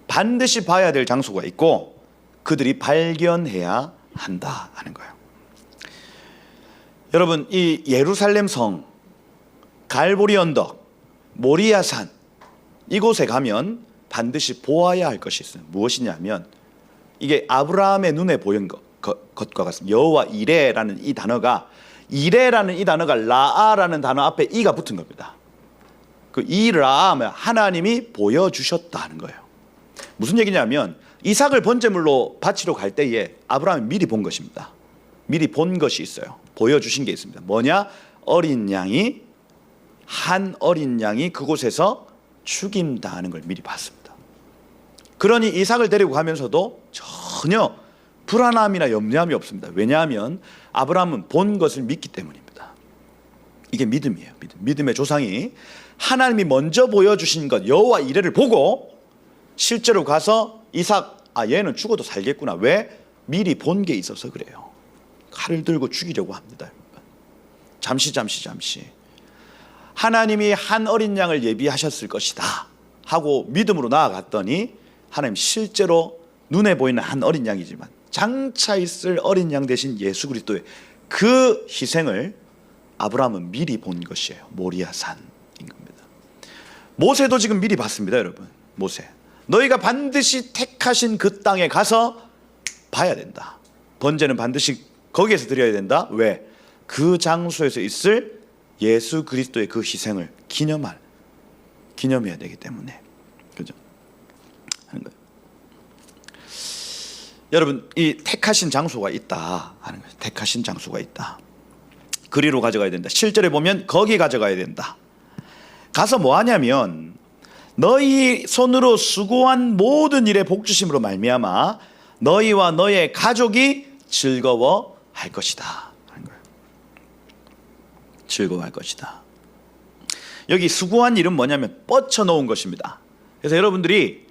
반드시 봐야 될 장소가 있고 그들이 발견해야 한다 하는 거예요. 여러분 이 예루살렘 성, 갈보리 언덕, 모리아산 이곳에 가면 반드시 보아야 할 것이 있어요. 무엇이냐면 이게 아브라함의 눈에 보인 것과 같습니다. 여호와 이레라는 이 단어가 라아라는 단어 앞에 이가 붙은 겁니다. 그 이라 하면 하나님이 보여주셨다 하는 거예요. 무슨 얘기냐면 이삭을 번제물로 바치러 갈 때에 아브라함이 미리 본 것입니다. 미리 본 것이 있어요. 보여주신 게 있습니다. 뭐냐? 한 어린 양이 그곳에서 죽임당하는 걸 미리 봤습니다. 그러니 이삭을 데리고 가면서도 전혀 불안함이나 염려함이 없습니다. 왜냐하면 아브라함은 본 것을 믿기 때문입니다. 이게 믿음이에요. 믿음의 조상이 하나님이 먼저 보여주신 것 여호와 이레를 보고 실제로 가서 이삭 얘는 죽어도 살겠구나. 왜? 미리 본 게 있어서 그래요. 칼을 들고 죽이려고 합니다. 잠시 하나님이 한 어린 양을 예비하셨을 것이다 하고 믿음으로 나아갔더니 하나님 실제로 눈에 보이는 한 어린 양이지만 장차 있을 어린 양 대신 예수 그리스도의 그 희생을 아브라함은 미리 본 것이에요. 모리아산인 겁니다. 모세도 지금 미리 봤습니다. 여러분 모세 너희가 반드시 택하신 그 땅에 가서 봐야 된다. 번제는 반드시 거기에서 드려야 된다. 왜? 그 장소에서 있을 예수 그리스도의 그 희생을 기념해야 되기 때문에. 그죠? 하는 거예요. 여러분 이 택하신 장소가 있다 하는 거예요. 택하신 장소가 있다. 그리로 가져가야 된다. 실제로 보면 거기 가져가야 된다. 가서 뭐 하냐면 너희 손으로 수고한 모든 일에 복 주심으로 말미암아 너희와 너의 가족이 즐거워할 것이다 하는 거예요. 즐거워할 것이다. 여기 수고한 일은 뭐냐면 뻗쳐놓은 것입니다. 그래서 여러분들이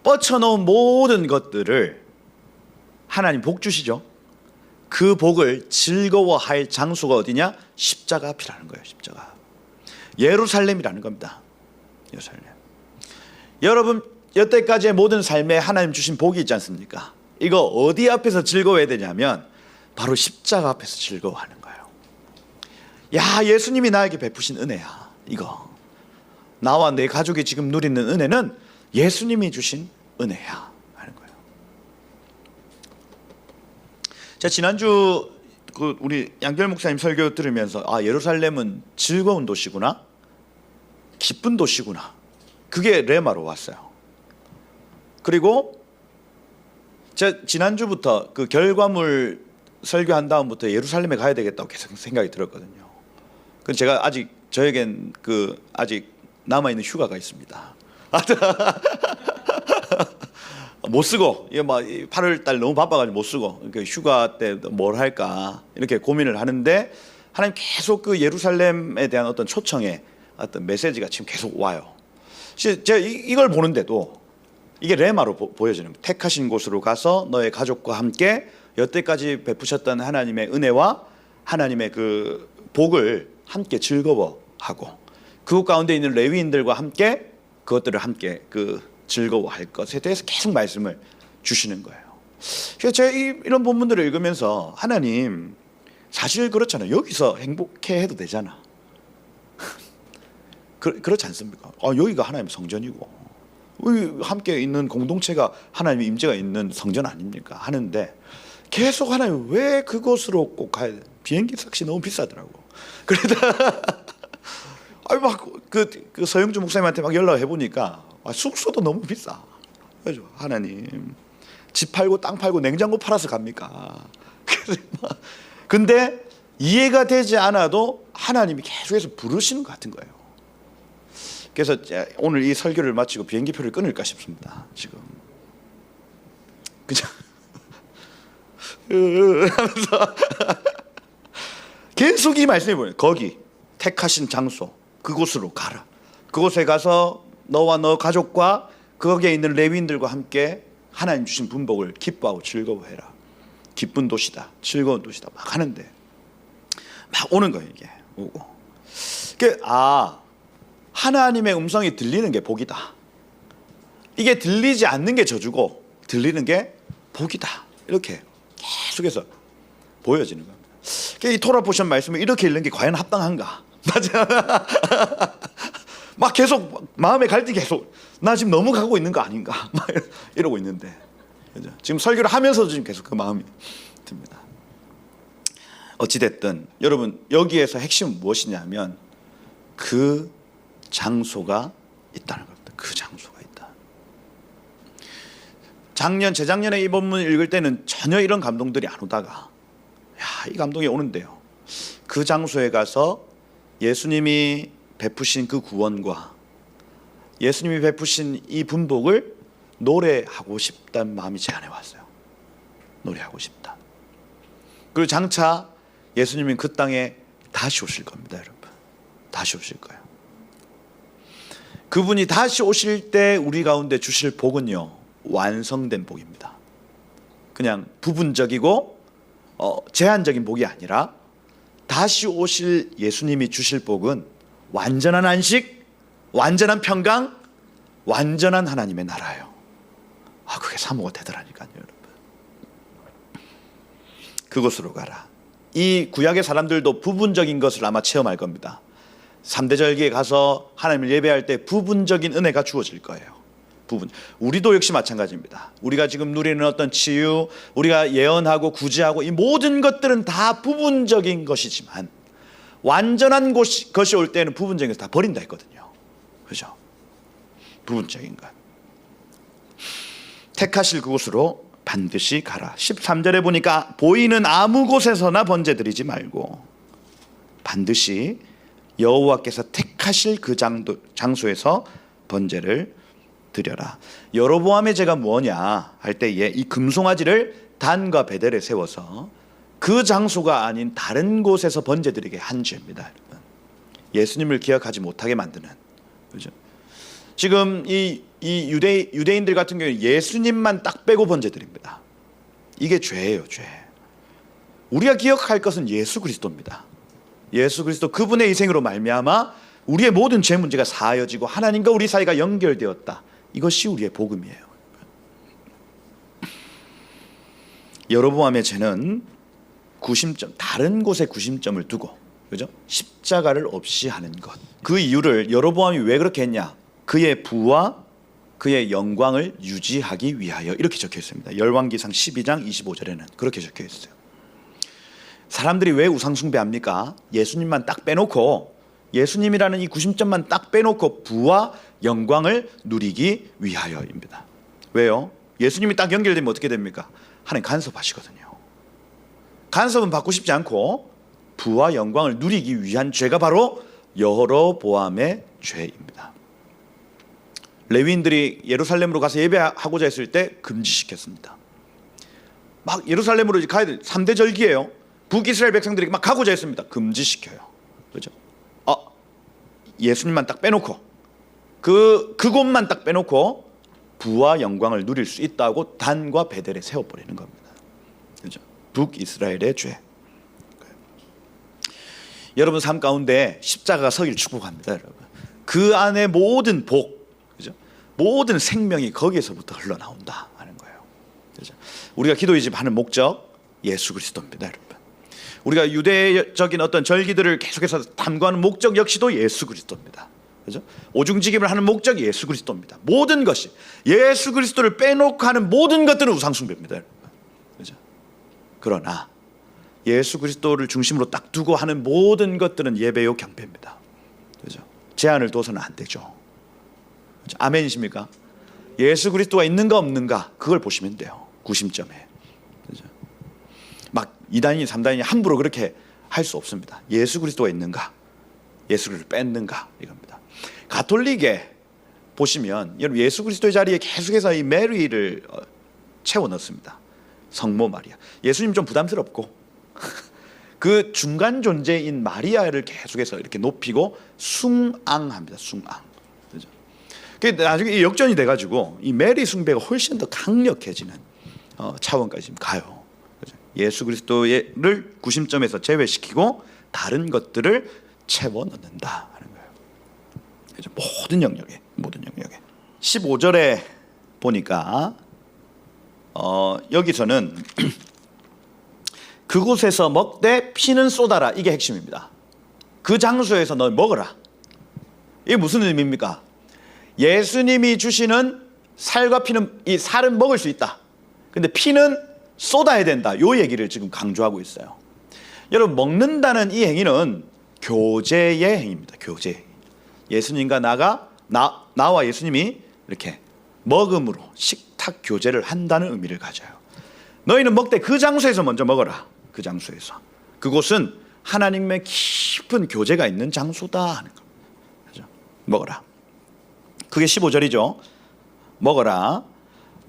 뻗쳐놓은 모든 것들을 하나님 복 주시죠. 그 복을 즐거워할 장소가 어디냐? 십자가 앞이라는 거예요. 십자가. 예루살렘이라는 겁니다. 예루살렘. 여러분 여태까지의 모든 삶에 하나님 주신 복이 있지 않습니까? 이거 어디 앞에서 즐거워해야 되냐면 바로 십자가 앞에서 즐거워하는 거예요. 야, 예수님이 나에게 베푸신 은혜야. 이거 나와 내 가족이 지금 누리는 은혜는 예수님이 주신 은혜야 하는 거예요. 제가 지난주 우리 양결 목사님 설교 들으면서 예루살렘은 즐거운 도시구나, 기쁜 도시구나, 그게 레마로 왔어요. 그리고 제가 지난주부터 그 결과물 설교한 다음부터 예루살렘에 가야 되겠다고 계속 생각이 들었거든요. 근데 제가 아직 저에겐 아직 남아 있는 휴가가 있습니다. 못 쓰고, 이게 막 8월 달 너무 바빠가지고 못 쓰고, 그러니까 휴가 때 뭘 할까 이렇게 고민을 하는데 하나님 계속 그 예루살렘에 대한 어떤 초청에 어떤 메시지가 지금 계속 와요. 제가 이걸 보는데도 이게 레마로 보여지는 거예요. 택하신 곳으로 가서 너의 가족과 함께 여태까지 베푸셨던 하나님의 은혜와 하나님의 그 복을 함께 즐거워하고 그곳 가운데 있는 레위인들과 함께 그것들을 함께 즐거워할 것에 대해서 계속 말씀을 주시는 거예요. 그래서 제가 이런 본문들을 읽으면서 하나님, 사실 그렇잖아요. 여기서 행복해 해도 되잖아. 그렇지 않습니까? 여기가 하나님의 성전이고 함께 있는 공동체가 하나님의 임재가 있는 성전 아닙니까? 하는데 계속 하나님 왜 그곳으로 꼭 가야 돼? 비행기 값이 너무 비싸더라고. 그러다 그 서영주 목사님한테 막 연락을 해보니까 숙소도 너무 비싸. 그래서 하나님, 집 팔고 땅 팔고 냉장고 팔아서 갑니까? 근데 이해가 되지 않아도 하나님이 계속해서 부르시는 것 같은 거예요. 그래서 오늘 이 설교를 마치고 비행기표를 끊을까 싶습니다. 지금 그냥 하면서 계속 이 말씀이 뭐예요? 거기 택하신 장소, 그곳으로 가라. 그곳에 가서 너와 너 가족과 거기에 있는 레위인들과 함께 하나님 주신 분복을 기뻐하고 즐거워해라. 기쁜 도시다, 즐거운 도시다 막 하는데 막 오는 거예요. 이게 오고 하나님의 음성이 들리는 게 복이다. 이게 들리지 않는 게 저주고 들리는 게 복이다. 이렇게 계속해서 보여지는 겁니다. 이 토라 포션 말씀을 이렇게 읽는 게 과연 합당한가? 맞아. 막 계속 마음의 갈등이 계속 나 지금 너무 가고 있는 거 아닌가? 막 이러고 있는데 그죠? 지금 설교를 하면서도 지금 계속 그 마음이 듭니다. 어찌됐든 여러분, 여기에서 핵심은 무엇이냐면 그 장소가 있다는 겁니다. 그 장소가 있다. 재작년에 이 본문을 읽을 때는 전혀 이런 감동들이 안 오다가 이 감동이 오는데요. 그 장소에 가서 예수님이 베푸신 그 구원과 예수님이 베푸신 이 분복을 노래하고 싶다는 마음이 제 안에 왔어요. 노래하고 싶다. 그리고 장차 예수님이 그 땅에 다시 오실 겁니다, 여러분. 다시 오실 거예요. 그분이 다시 오실 때 우리 가운데 주실 복은요, 완성된 복입니다. 그냥 부분적이고 제한적인 복이 아니라 다시 오실 예수님이 주실 복은 완전한 안식, 완전한 평강, 완전한 하나님의 나라예요. 그게 사모가 되더라니까요, 여러분. 그곳으로 가라. 이 구약의 사람들도 부분적인 것을 아마 체험할 겁니다. 3대 절기에 가서 하나님을 예배할 때 부분적인 은혜가 주어질 거예요. 우리도 역시 마찬가지입니다. 우리가 지금 누리는 어떤 치유, 우리가 예언하고 구제하고 이 모든 것들은 다 부분적인 것이지만 완전한 것이 올 때는 부분적인 것을 다 버린다 했거든요. 그죠? 부분적인 것. 택하실 그곳으로 반드시 가라. 13절에 보니까 보이는 아무 곳에서나 번제 드리지 말고 반드시 여호와께서 택하실 그 장소에서 번제를 드려라. 여로보암의 죄가 뭐냐 할 때에 이 금송아지를 단과 베델에 세워서 그 장소가 아닌 다른 곳에서 번제 드리게 한 죄입니다, 여러분. 예수님을 기억하지 못하게 만드는, 그죠? 지금 이 유대인들 같은 경우에 예수님만 딱 빼고 번제 드립니다. 이게 죄예요, 죄. 우리가 기억할 것은 예수 그리스도입니다. 예수 그리스도 그분의 희생으로 말미암아 우리의 모든 죄 문제가 사하여지고 하나님과 우리 사이가 연결되었다. 이것이 우리의 복음이에요. 여로보암의 죄는 구심점, 다른 곳에 구심점을 두고, 그죠? 십자가를 없이 하는 것. 그 이유를 여로보암이 왜 그렇게 했냐? 그의 부와 그의 영광을 유지하기 위하여, 이렇게 적혀 있습니다. 열왕기상 12장 25절에는 그렇게 적혀 있어요. 사람들이 왜 우상 숭배합니까? 예수님만 딱 빼놓고, 예수님이라는 이 구심점만 딱 빼놓고 부와 영광을 누리기 위하여입니다. 왜요? 예수님이 딱 연결되면 어떻게 됩니까? 하나님 간섭하시거든요. 간섭은 받고 싶지 않고 부와 영광을 누리기 위한 죄가 바로 여로보암의 죄입니다. 레위인들이 예루살렘으로 가서 예배하고자 했을 때 금지시켰습니다. 막 예루살렘으로 가야 돼. 3대 절기예요. 북이스라엘 백성들이 막 가고자 했습니다. 금지시켜요. 그렇죠? 예수님만 딱 빼놓고 그곳만 딱 빼놓고 부와 영광을 누릴 수 있다고 단과 베델에 세워버리는 겁니다. 그렇죠? 북이스라엘의 죄. 여러분 삶 가운데 십자가가 서기를 축복합니다. 여러분. 그 안에 모든 복, 그렇죠? 모든 생명이 거기에서부터 흘러나온다 하는 거예요. 그렇죠? 우리가 기도의 집 하는 목적 예수 그리스도입니다. 여러분. 우리가 유대적인 어떤 절기들을 계속해서 탐구하는 목적 역시도 예수 그리스도입니다. 그렇죠? 오중지김을 하는 목적이 예수 그리스도입니다. 모든 것이 예수 그리스도를 빼놓고 하는 모든 것들은 우상 숭배입니다. 그렇죠? 그러나 예수 그리스도를 중심으로 딱 두고 하는 모든 것들은 예배요 경배입니다. 그렇죠? 제한을 둬서는 안 되죠. 그렇죠? 아멘이십니까? 예수 그리스도가 있는가 없는가 그걸 보시면 돼요. 구심점에. 그렇죠? 막 2단이 3단이 함부로 그렇게 할 수 없습니다. 예수 그리스도가 있는가, 예수 그리스도를 뺐는가 이겁니다. 가톨릭에 보시면 여러분 예수 그리스도의 자리에 계속해서 이 메리를 채워 넣습니다. 성모 마리아. 예수님 좀 부담스럽고 그 중간 존재인 마리아를 계속해서 이렇게 높이고 숭앙합니다. 숭앙. 그죠? 나중에 역전이 돼가지고 이 메리 숭배가 훨씬 더 강력해지는 차원까지 지금 가요. 예수 그리스도를 구심점에서 제외시키고 다른 것들을 채워 넣는다 하는 거예요. 그래서 모든 영역에 15절에 보니까 여기서는 그곳에서 먹되 피는 쏟아라, 이게 핵심입니다. 그 장소에서 너 먹어라. 이게 무슨 의미입니까? 예수님이 주시는 살과 피는, 이 살은 먹을 수 있다. 근데 피는 쏟아야 된다. 요 얘기를 지금 강조하고 있어요. 여러분, 먹는다는 이 행위는 교제의 행위입니다. 교제. 예수님과 나와 예수님이 이렇게 먹음으로 식탁 교제를 한다는 의미를 가져요. 너희는 먹되 그 장소에서 먼저 먹어라. 그 장소에서. 그곳은 하나님의 깊은 교제가 있는 장소다 하는 겁니다. 그죠? 먹어라. 그게 15절이죠. 먹어라.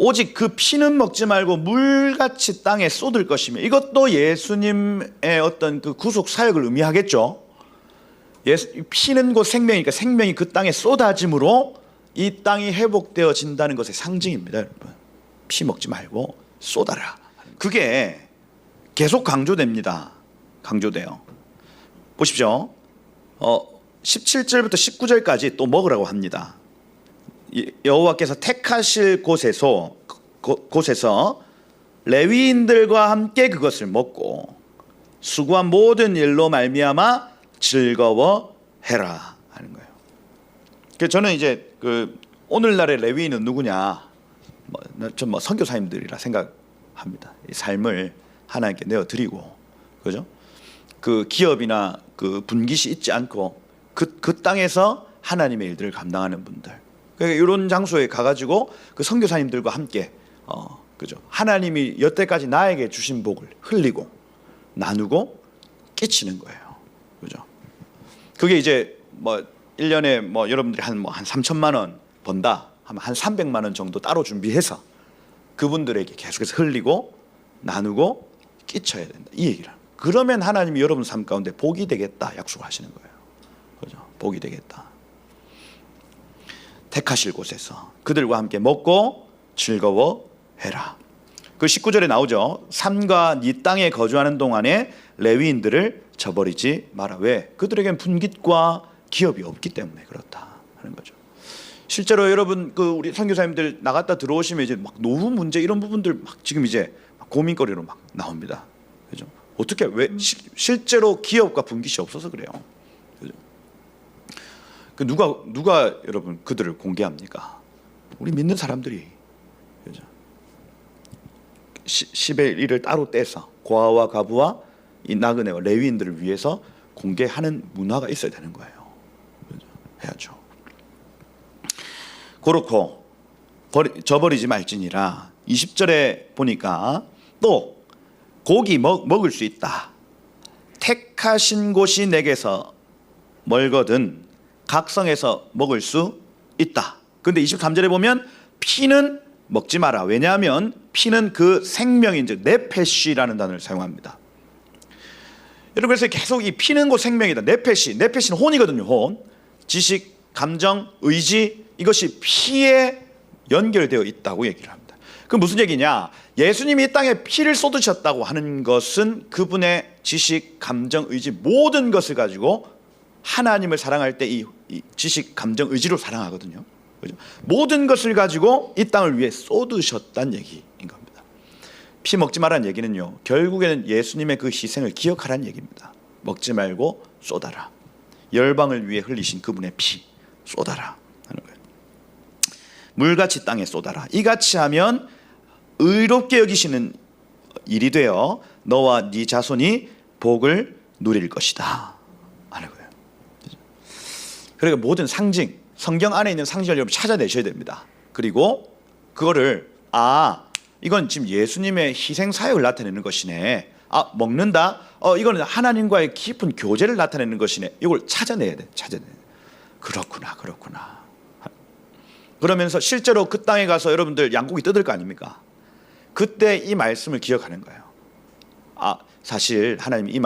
오직 그 피는 먹지 말고 물같이 땅에 쏟을 것이며, 이것도 예수님의 어떤 그 구속 사역을 의미하겠죠. 피는 곧 생명이니까 생명이 그 땅에 쏟아짐으로 이 땅이 회복되어진다는 것의 상징입니다. 여러분, 피 먹지 말고 쏟아라. 그게 계속 강조됩니다. 강조돼요. 보십시오. 17절부터 19절까지 또 먹으라고 합니다. 여호와께서 택하실 곳에서 레위인들과 함께 그것을 먹고 수고한 모든 일로 말미암아 즐거워해라 하는 거예요. 그래서 저는 이제 오늘날의 레위인은 누구냐? 전 선교사님들이라 생각합니다. 이 삶을 하나님께 내어드리고, 그죠? 그 기업이나 그 분깃이 있지 않고 그 땅에서 하나님의 일들을 감당하는 분들. 그러니까 이런 장소에 가가지고 그 선교사님들과 함께 그죠? 하나님이 여태까지 나에게 주신 복을 흘리고 나누고 끼치는 거예요. 그죠? 그게 이제 1년에 여러분들이 한 3천만 원 번다 하면 한 300만 원 정도 따로 준비해서 그분들에게 계속해서 흘리고 나누고 끼쳐야 된다. 이 얘기를. 그러면 하나님이 여러분 삶 가운데 복이 되겠다 약속하시는 거예요. 그죠? 복이 되겠다. 택하실 곳에서 그들과 함께 먹고 즐거워해라. 그 19절에 나오죠. 산과 네 땅에 거주하는 동안에 레위인들을 저버리지 마라. 왜? 그들에겐 분깃과 기업이 없기 때문에 그렇다 하는 거죠. 실제로 여러분 우리 선교사님들 나갔다 들어오시면 이제 막 노후 문제 이런 부분들 막 지금 이제 막 고민거리로 막 나옵니다. 그죠? 어떻게 왜 실제로 기업과 분깃이 없어서 그래요. 그죠? 그 누가 여러분 그들을 공개합니까? 우리 믿는 사람들이. 그죠? 10의 1을 따로 떼서 고아와 가부와 이 나그네와 레위인들을 위해서 공개하는 문화가 있어야 되는 거예요. 그죠? 해야죠. 그렇고 저버리지 말지니라 20절에 보니까 또 고기 먹을 수 있다. 택하신 곳이 내게서 멀거든 각성해서 먹을 수 있다. 근데 23절에 보면 피는 먹지 마라. 왜냐하면 피는 그 생명인 즉 네페시라는 단어를 사용합니다. 여러분 그래서 계속 이 피는 곧 생명이다. 네페시는 혼이거든요. 혼. 지식, 감정, 의지 이것이 피에 연결되어 있다고 얘기를 합니다. 그 무슨 얘기냐? 예수님이 이 땅에 피를 쏟으셨다고 하는 것은 그분의 지식, 감정, 의지 모든 것을 가지고 하나님을 사랑할 때 이 지식, 감정, 의지로 사랑하거든요. 그죠? 모든 것을 가지고 이 땅을 위해 쏟으셨다는 얘기인 겁니다. 피 먹지 말라는 얘기는요, 결국에는 예수님의 그 희생을 기억하라는 얘기입니다. 먹지 말고 쏟아라. 열방을 위해 흘리신 그분의 피 쏟아라 하는 거예요. 물같이 땅에 쏟아라. 이같이 하면 의롭게 여기시는 일이 되어 너와 네 자손이 복을 누릴 것이다 하는 거예요. 그러니까 모든 상징, 성경 안에 있는 상징을 여러분 찾아내셔야 됩니다. 그리고 그거를 이건 지금 예수님의 희생 사역을 나타내는 것이네. 먹는다. 이거는 하나님과의 깊은 교제를 나타내는 것이네. 이걸 찾아내야 돼. 그렇구나. 그러면서 실제로 그 땅에 가서 여러분들 양고기 뜯을 거 아닙니까? 그때 이 말씀을 기억하는 거예요. 사실 하나님이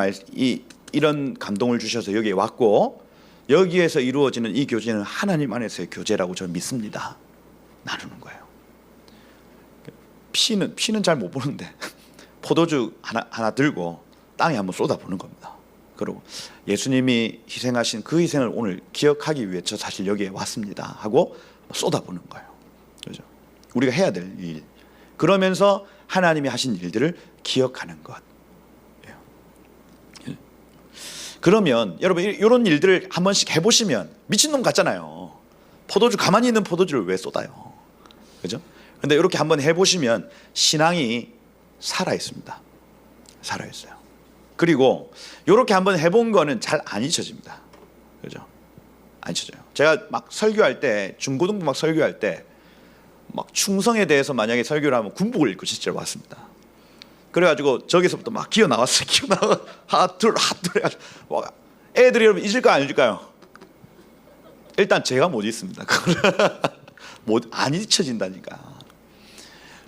이런 감동을 주셔서 여기에 왔고 여기에서 이루어지는 이 교제는 하나님 안에서의 교제라고 저는 믿습니다. 나누는 거예요. 피는 잘 못 보는데 포도주 하나 들고 땅에 한번 쏟아보는 겁니다. 그리고 예수님이 희생하신 그 희생을 오늘 기억하기 위해 저 사실 여기에 왔습니다 하고 쏟아보는 거예요. 그렇죠? 우리가 해야 될 일. 그러면서 하나님이 하신 일들을 기억하는 것. 그러면 여러분 이런 일들을 한 번씩 해보시면 미친놈 같잖아요. 가만히 있는 포도주를 왜 쏟아요? 그죠? 근데 이렇게 한번 해보시면 신앙이 살아있습니다. 살아있어요. 그리고 이렇게 한번 해본 거는 잘 안 잊혀집니다. 그죠? 안 잊혀져요. 제가 막 설교할 때, 중고등부 막 설교할 때 막 충성에 대해서 만약에 설교를 하면 군복을 입고 실제로 왔습니다. 그래가지고 저기서부터 막 기어 나왔어요. 하나 둘 해가지고 애들이 여러분 잊을까요? 안 잊을까요? 일단 제가 못 잊습니다. 안 잊혀진다니까.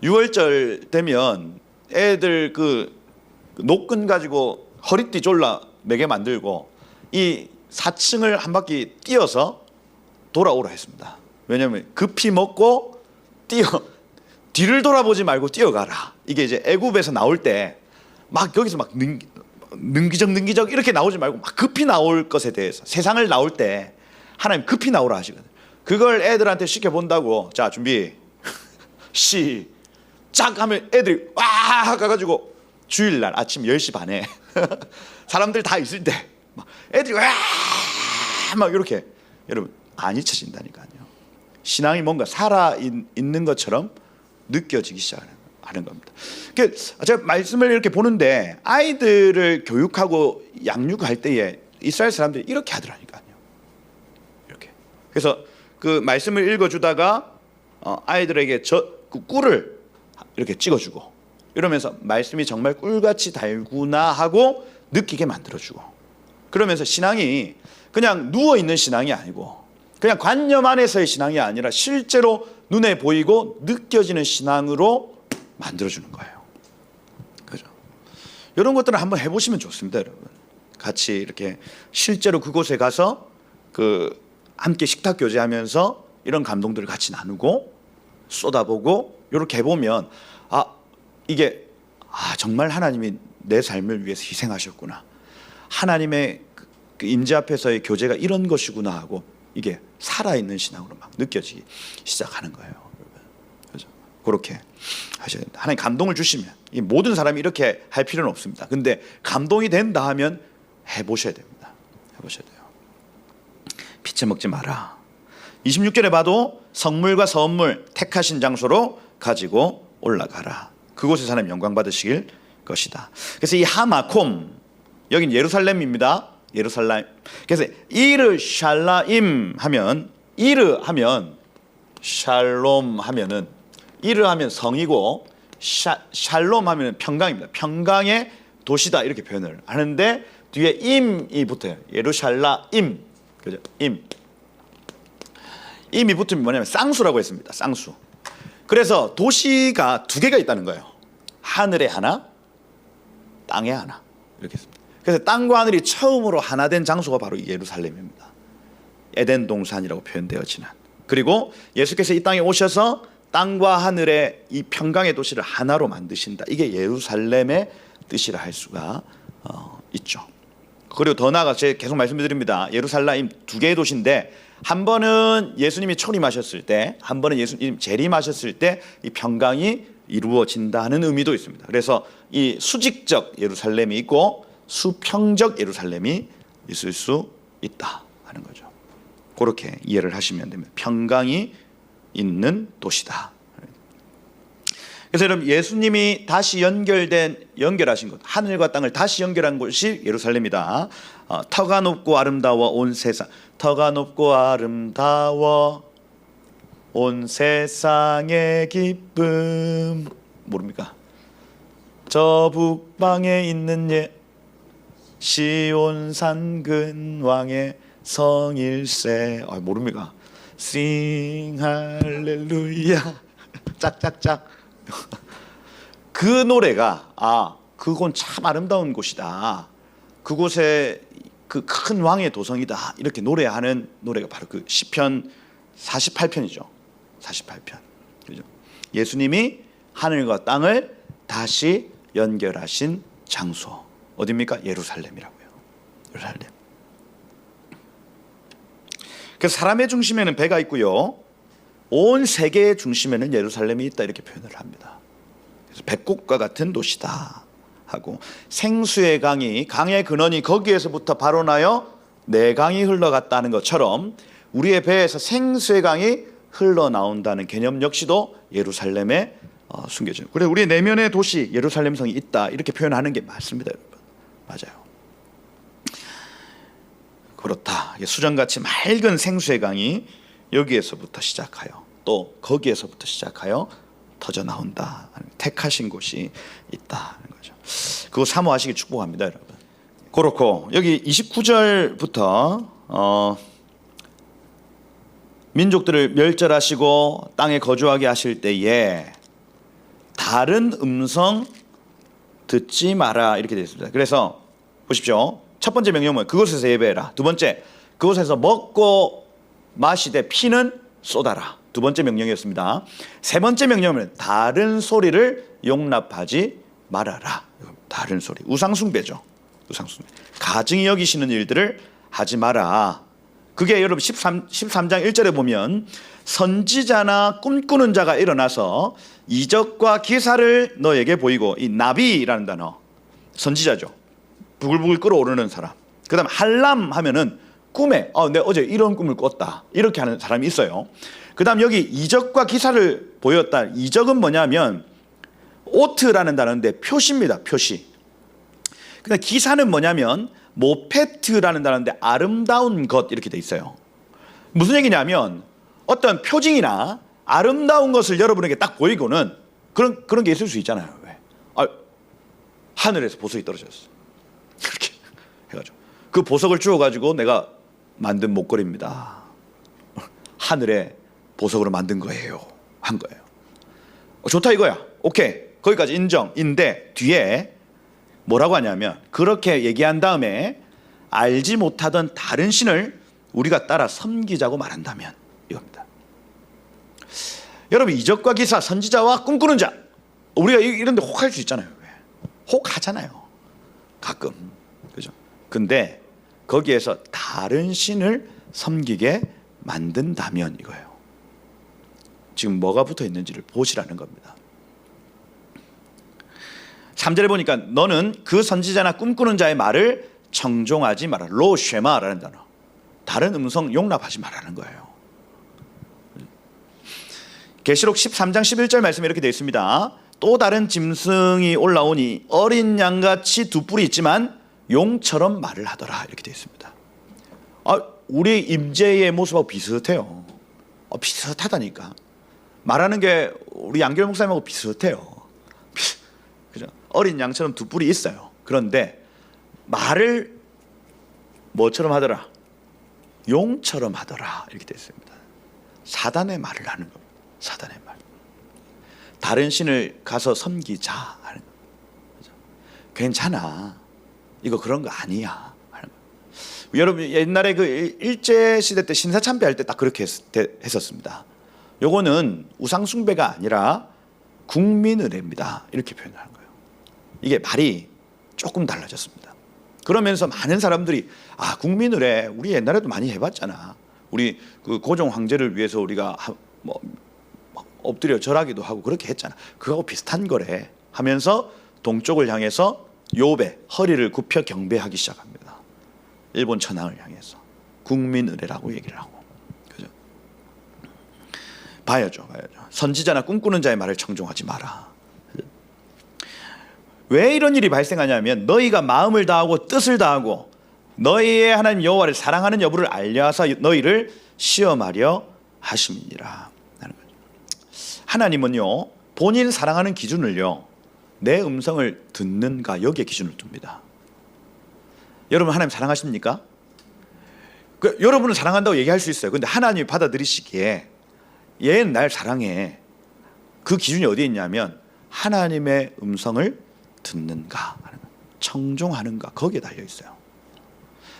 6월절 되면 애들 그 노끈 가지고 허리띠 졸라 매게 만들고 이 4층을 한 바퀴 뛰어서 돌아오라 했습니다. 왜냐하면 급히 먹고 뒤를 돌아보지 말고 뛰어가라. 이게 이제 애굽에서 나올 때 막 여기서 막 능기적 이렇게 나오지 말고 막 급히 나올 것에 대해서 세상을 나올 때 하나님 급히 나오라 하시거든요. 그걸 애들한테 시켜본다고. 자 준비 시작 하면 애들이 와 가가지고 주일날 아침 10시 반에 사람들 다 있을 때 막 애들이 와 막 이렇게 여러분 안 잊혀진다니까요. 신앙이 뭔가 살아있는 것처럼 느껴지기 시작하는 겁니다. 제가 말씀을 이렇게 보는데 아이들을 교육하고 양육할 때에 이스라엘 사람들이 이렇게 하더라니까요. 이렇게. 그래서 그 말씀을 읽어주다가 아이들에게 그 꿀을 이렇게 찍어주고 이러면서 말씀이 정말 꿀같이 달구나 하고 느끼게 만들어주고 그러면서 신앙이 그냥 누워있는 신앙이 아니고 그냥 관념 안에서의 신앙이 아니라 실제로 눈에 보이고 느껴지는 신앙으로 만들어주는 거예요. 그죠? 이런 것들을 한번 해보시면 좋습니다, 여러분. 같이 이렇게 실제로 그곳에 가서 함께 식탁 교제하면서 이런 감동들을 같이 나누고 쏟아보고 이렇게 해보면 이게 정말 하나님이 내 삶을 위해서 희생하셨구나. 하나님의 그 임재 앞에서의 교제가 이런 것이구나 하고 이게 살아있는 신앙으로 막 느껴지기 시작하는 거예요. 그렇죠? 그렇게 하셔야 됩니다. 하나님 감동을 주시면 이 모든 사람이 이렇게 할 필요는 없습니다. 근데 감동이 된다 하면 해보셔야 됩니다. 해보셔야 돼요. 피채 먹지 마라. 26절에 봐도 성물과 선물 택하신 장소로 가지고 올라가라. 그곳에서 하나님 영광 받으시길 것이다. 그래서 이 하마콤, 여긴 예루살렘입니다. 예루살렘. 그래서 이르샬라임 하면, 이르 하면 샬롬 하면은, 이르 하면 성이고 샬롬 하면 평강입니다. 평강의 도시다 이렇게 표현을 하는데 뒤에 임이 붙어요. 예루샬라임, 그죠? 임이 붙으면 뭐냐면 쌍수라고 했습니다. 쌍수. 그래서 도시가 두 개가 있다는 거예요. 하늘에 하나, 땅에 하나 이렇게 했습니다. 그래서 땅과 하늘이 처음으로 하나 된 장소가 바로 예루살렘입니다. 에덴 동산이라고 표현되어지는. 그리고 예수께서 이 땅에 오셔서 땅과 하늘의 이 평강의 도시를 하나로 만드신다. 이게 예루살렘의 뜻이라 할 수가 있죠. 그리고 더 나아가 제가 계속 말씀드립니다. 예루살렘 두 개의 도시인데 한 번은 예수님이 초림하셨을 때, 한 번은 예수님 재림하셨을 때 이 평강이 이루어진다는 의미도 있습니다. 그래서 이 수직적 예루살렘이 있고 수평적 예루살렘이 있을 수 있다 하는 거죠. 그렇게 이해를 하시면 됩니다. 평강이 있는 도시다. 그래서 여러분 예수님이 다시 연결하신 것, 하늘과 땅을 다시 연결한 곳이 예루살렘이다. 터가 높고 아름다워 온 세상, 터가 높고 아름다워 온 세상의 기쁨, 모릅니까? 저 북방에 있는 시온산 근왕의 성일세, 모릅니까? Sing 할렐루야 짝짝짝. 그 노래가 그건 참 아름다운 곳이다. 그곳에 그 큰 왕의 도성이다. 이렇게 노래하는 노래가 바로 그 시편 48편이죠. 48편. 그죠? 예수님이 하늘과 땅을 다시 연결하신 장소 어디입니까? 예루살렘이라고요. 예루살렘. 그래서 사람의 중심에는 배가 있고요. 온 세계의 중심에는 예루살렘이 있다 이렇게 표현을 합니다. 그래서 백국과 같은 도시다 하고 생수의 강의 근원이 거기에서부터 발원하여 내 강이 흘러갔다는 것처럼 우리의 배에서 생수의 강이 흘러나온다는 개념 역시도 예루살렘에 숨겨져요. 그래서 우리의 내면의 도시 예루살렘 성이 있다 이렇게 표현하는 게 맞습니다, 여러분. 맞아요. 그렇다. 수정같이 맑은 생수의 강이 여기에서부터 시작하여 또 거기에서부터 시작하여 터져 나온다. 택하신 곳이 있다는 거죠. 그거 사모하시길 축복합니다, 여러분. 그렇고 여기 29절부터 민족들을 멸절하시고 땅에 거주하게 하실 때에 다른 음성 듣지 마라 이렇게 되어 있습니다. 그래서 보십시오. 첫 번째 명령은 그곳에서 예배해라. 두 번째, 그곳에서 먹고 마시되 피는 쏟아라. 두 번째 명령이었습니다. 세 번째 명령은 다른 소리를 용납하지 말아라. 다른 소리, 우상숭배죠. 우상숭배. 가증히 여기시는 일들을 하지 마라. 그게 여러분 13장 1절에 보면 선지자나 꿈꾸는 자가 일어나서 이적과 기사를 너에게 보이고, 이 나비라는 단어 선지자죠. 부글부글 끓어오르는 사람. 그 다음 할람 하면은 꿈에 내가 어제 이런 꿈을 꿨다 이렇게 하는 사람이 있어요. 그 다음 여기 이적과 기사를 보였다. 이적은 뭐냐면 오트라는 단어인데 표시입니다. 표시. 근데 기사는 뭐냐면 모페트라는 단어인데 아름다운 것 이렇게 돼 있어요. 무슨 얘기냐면 어떤 표징이나 아름다운 것을 여러분에게 딱 보이고는 그런 게 있을 수 있잖아요. 왜? 하늘에서 보석이 떨어졌어. 그렇게 해가지고 그 보석을 주워가지고 내가 만든 목걸이입니다. 하늘에 보석으로 만든 거예요. 한 거예요. 좋다 이거야. 오케이. 거기까지 인정인데 뒤에 뭐라고 하냐면 그렇게 얘기한 다음에 알지 못하던 다른 신을 우리가 따라 섬기자고 말한다면 이겁니다. 여러분 이적과 기사, 선지자와 꿈꾸는 자 우리가 이런 데 혹할 수 있잖아요. 왜? 혹하잖아요. 가끔. 그죠? 근데 거기에서 다른 신을 섬기게 만든다면 이거예요. 지금 뭐가 붙어 있는지를 보시라는 겁니다. 3절에 보니까 너는 그 선지자나 꿈꾸는 자의 말을 청종하지 마라. 로 쉐마라는 단어. 다른 음성 용납하지 말라는 거예요. 계시록 13장 11절 말씀에 이렇게 되어 있습니다. 또 다른 짐승이 올라오니 어린 양같이 두 뿔이 있지만 용처럼 말을 하더라. 이렇게 되어 있습니다. 우리 임재의 모습하고 비슷해요. 비슷하다니까. 말하는 게 우리 양결 목사님하고 비슷해요. 그죠? 어린 양처럼 두 뿔이 있어요. 그런데 말을 뭐처럼 하더라? 용처럼 하더라. 이렇게 되어 있습니다. 사단의 말을 하는 겁니다. 사단의 말. 다른 신을 가서 섬기자 하는 거. 그죠? 괜찮아. 이거 그런 거 아니야. 하는 거. 여러분 옛날에 그 일제 시대 때 신사참배 할 때 딱 그렇게 했었습니다. 요거는 우상 숭배가 아니라 국민의례입니다. 이렇게 표현하는 거예요. 이게 말이 조금 달라졌습니다. 그러면서 많은 사람들이 국민의례 우리 옛날에도 많이 해봤잖아. 우리 그 고종 황제를 위해서 우리가 뭐 엎드려 절하기도 하고 그렇게 했잖아. 그거하고 비슷한 거래 하면서 동쪽을 향해서 요배 허리를 굽혀 경배하기 시작합니다. 일본 천황을 향해서 국민의례라고 얘기를 하고. 그죠? 봐야죠. 선지자나 꿈꾸는 자의 말을 청종하지 마라. 왜 이런 일이 발생하냐면 너희가 마음을 다하고 뜻을 다하고 너희의 하나님 여호와를 사랑하는 여부를 알려서 너희를 시험하려 하심이니라. 하나님은요 본인 사랑하는 기준을요 내 음성을 듣는가 여기에 기준을 둡니다. 여러분 하나님 사랑하십니까? 여러분은 사랑한다고 얘기할 수 있어요. 근데 하나님이 받아들이시기에 얘는 날 사랑해. 그 기준이 어디에 있냐면 하나님의 음성을 듣는가 청종하는가 거기에 달려 있어요.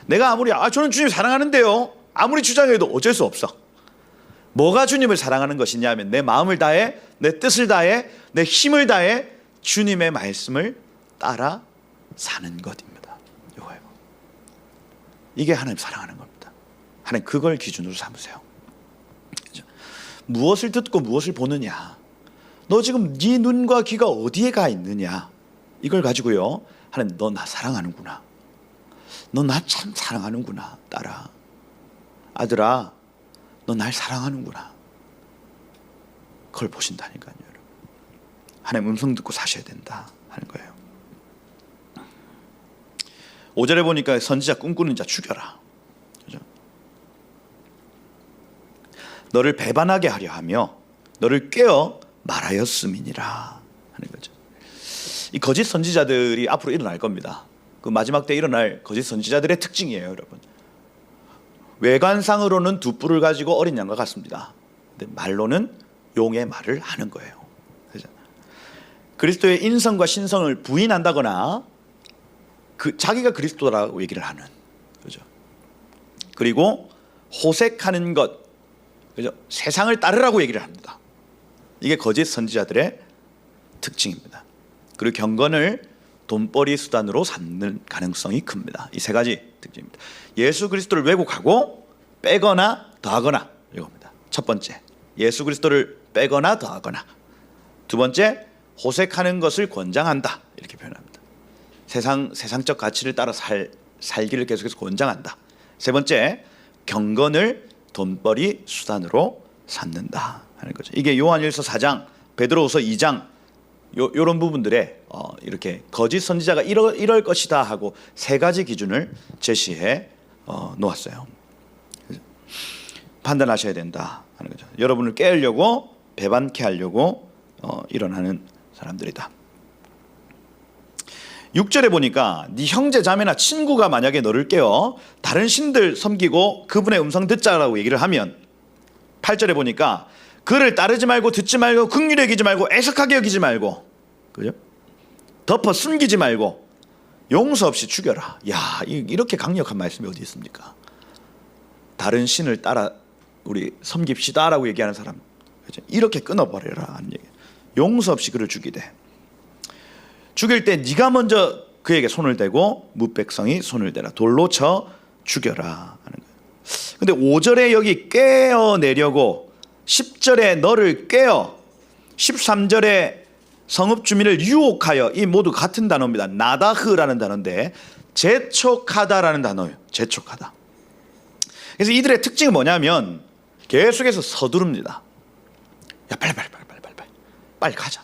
내가 아무리 저는 주님 사랑하는데요 아무리 주장해도 어쩔 수 없어. 뭐가 주님을 사랑하는 것이냐 하면 내 마음을 다해 내 뜻을 다해 내 힘을 다해 주님의 말씀을 따라 사는 것입니다. 이거예요. 이게 하나님 사랑하는 겁니다. 하나님 그걸 기준으로 삼으세요. 그렇죠? 무엇을 듣고 무엇을 보느냐. 너 지금 네 눈과 귀가 어디에 가 있느냐. 이걸 가지고요 하나님 너 나 사랑하는구나. 너 나 참 사랑하는구나. 딸아 아들아 너 날 사랑하는구나. 그걸 보신다니까요. 여러분. 하나님 음성 듣고 사셔야 된다 하는 거예요. 5절에 보니까 선지자 꿈꾸는 자 죽여라. 그죠? 너를 배반하게 하려 하며 너를 꿰어 말하였음이니라 하는 거죠. 이 거짓 선지자들이 앞으로 일어날 겁니다. 그 마지막 때 일어날 거짓 선지자들의 특징이에요. 여러분. 외관상으로는 두 뿔을 가지고 어린 양과 같습니다. 근데 말로는 용의 말을 하는 거예요. 그렇죠? 그리스도의 인성과 신성을 부인한다거나 자기가 그리스도라고 얘기를 하는 거죠. 그리고 호색하는 것, 그죠? 세상을 따르라고 얘기를 합니다. 이게 거짓 선지자들의 특징입니다. 그리고 경건을 돈벌이 수단으로 삼는 가능성이 큽니다. 이 세 가지 특징입니다. 예수 그리스도를 왜곡하고 빼거나 더하거나 이겁니다. 첫 번째, 예수 그리스도를 빼거나 더하거나. 두 번째, 호색하는 것을 권장한다. 이렇게 표현합니다. 세상적 가치를 따라 살기를 계속해서 권장한다. 세 번째, 경건을 돈벌이 수단으로 삼는다 하는 거죠. 이게 요한일서 4장, 베드로후서 2장 요런 부분들에 이렇게 거짓 선지자가 이럴 것이다 하고 세 가지 기준을 제시해 놓았어요. 판단하셔야 된다 하는 거죠. 여러분을 깨우려고 배반케 하려고 일어나는 사람들이다. 6절에 보니까 네 형제 자매나 친구가 만약에 너를 깨워 다른 신들 섬기고 그분의 음성 듣자라고 얘기를 하면 8절에 보니까 그를 따르지 말고 듣지 말고 긍휼히 여기지 말고 애석하게 여기지 말고 그죠? 덮어 숨기지 말고 용서 없이 죽여라. 야, 이렇게 강력한 말씀이 어디 있습니까? 다른 신을 따라 우리 섬깁시다라고 얘기하는 사람 그죠? 이렇게 끊어버려라 하는 얘기. 용서 없이 그를 죽이되 죽일 때 네가 먼저 그에게 손을 대고 무백성이 손을 대라. 돌로 쳐 죽여라 하는 거예요. 근데 5절에 여기 깨어내려고 10절에 너를 꿰어, 13절에 성읍 주민을 유혹하여, 이 모두 같은 단어입니다. 나다흐라는 단어인데 재촉하다라는 단어예요. 재촉하다. 그래서 이들의 특징이 뭐냐면 계속해서 서두릅니다. 야, 빨리 가자.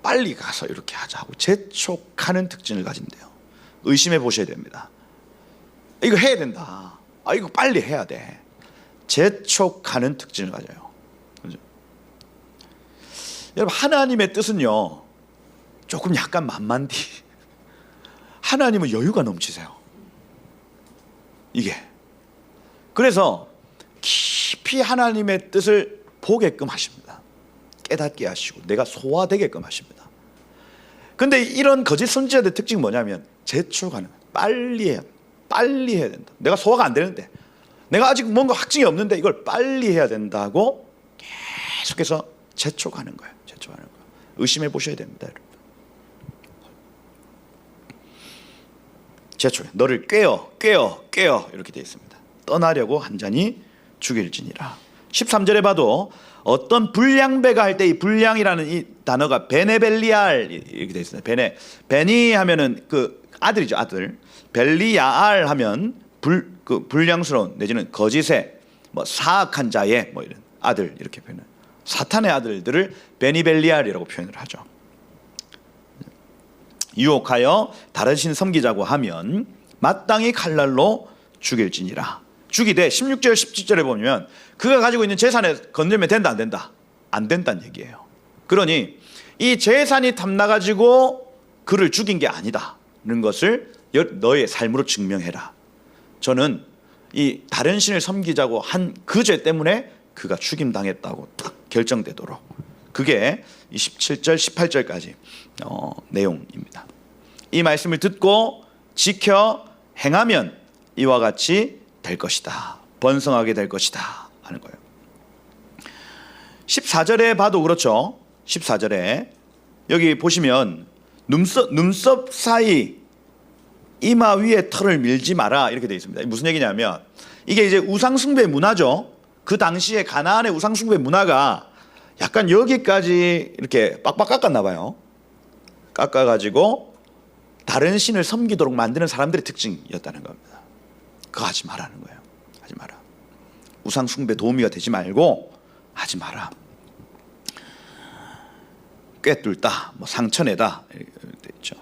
빨리 가서 이렇게 하자 하고 재촉하는 특징을 가진대요. 의심해 보셔야 됩니다. 이거 해야 된다. 이거 빨리 해야 돼. 재촉하는 특징을 가져요. 그렇죠? 여러분, 하나님의 뜻은요, 조금 약간 만만디. 하나님은 여유가 넘치세요. 이게. 그래서 깊이 하나님의 뜻을 보게끔 하십니다. 깨닫게 하시고 내가 소화되게끔 하십니다. 근데 이런 거짓 선지자들의 특징이 뭐냐면 재촉하는 거예요. 빨리 해야 된다. 내가 소화가 안 되는데, 내가 아직 뭔가 확증이 없는데 이걸 빨리 해야 된다고 계속해서 재촉하는 거예요. 의심해 보셔야 됩니다, 여러분. 재촉해. 너를 꿰어 이렇게 되어 있습니다. 떠나려고 한잔히 죽일지니라. 13절에 봐도 어떤 불량배가 할 때 이 불량이라는 이 단어가 베네벨리알 이렇게 되어 있습니다. 베니 하면은 그 아들이죠, 아들. 벨리야알 하면 불량스러운 내지는 거짓의 뭐 사악한 자의 뭐 이런 아들, 이렇게 표현을, 사탄의 아들들을 베니벨리알이라고 표현을 하죠. 유혹하여 다른 신 섬기자고 하면 마땅히 칼날로 죽일지니라. 죽이되 16절 17절에 보면 그가 가지고 있는 재산에 건들면 된다, 안 된다? 안 된다는 얘기예요. 그러니 이 재산이 탐나가지고 그를 죽인 게 아니다는 것을 너의 삶으로 증명해라. 저는 이 다른 신을 섬기자고 한 그 죄 때문에 그가 죽임당했다고 딱 결정되도록, 그게 27절 18절까지 내용입니다. 이 말씀을 듣고 지켜 행하면 이와 같이 될 것이다, 번성하게 될 것이다 하는 거예요. 14절에 봐도 그렇죠. 14절에 여기 보시면 눈썹 사이 이마 위에 털을 밀지 마라 이렇게 되어 있습니다. 무슨 얘기냐면 이게 이제 우상숭배 문화죠. 그 당시에 가나안의 우상숭배 문화가 약간 여기까지 이렇게 빡빡 깎았나 봐요. 깎아가지고 다른 신을 섬기도록 만드는 사람들의 특징이었다는 겁니다. 그거 하지 말라는 거예요. 하지 마라. 우상숭배 도우미가 되지 말고 하지 마라. 꿰뚫다, 뭐 상처내다 이렇게 있죠.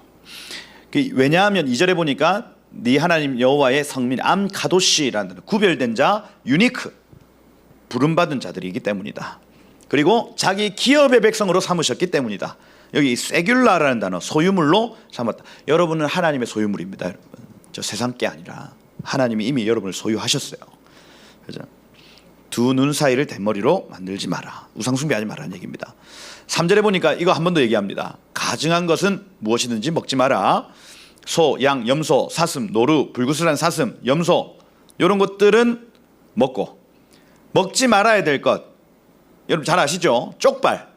왜냐하면 2절에 보니까 네 하나님 여호와의 성민 암카도시라는 구별된 자, 유니크, 부름받은 자들이기 때문이다. 그리고 자기 기업의 백성으로 삼으셨기 때문이다. 여기 세귤라라는 단어, 소유물로 삼았다. 여러분은 하나님의 소유물입니다. 여러분, 저 세상 게 아니라 하나님이 이미 여러분을 소유하셨어요. 그죠? 두 눈 사이를 대머리로 만들지 마라. 우상숭배하지 마라는 얘기입니다. 3절에 보니까 이거 한 번 더 얘기합니다. 가증한 것은 무엇이든지 먹지 마라. 소, 양, 염소, 사슴, 노루, 불구슬한 사슴, 염소, 이런 것들은 먹지 말아야 될 것, 여러분 잘 아시죠? 쪽발,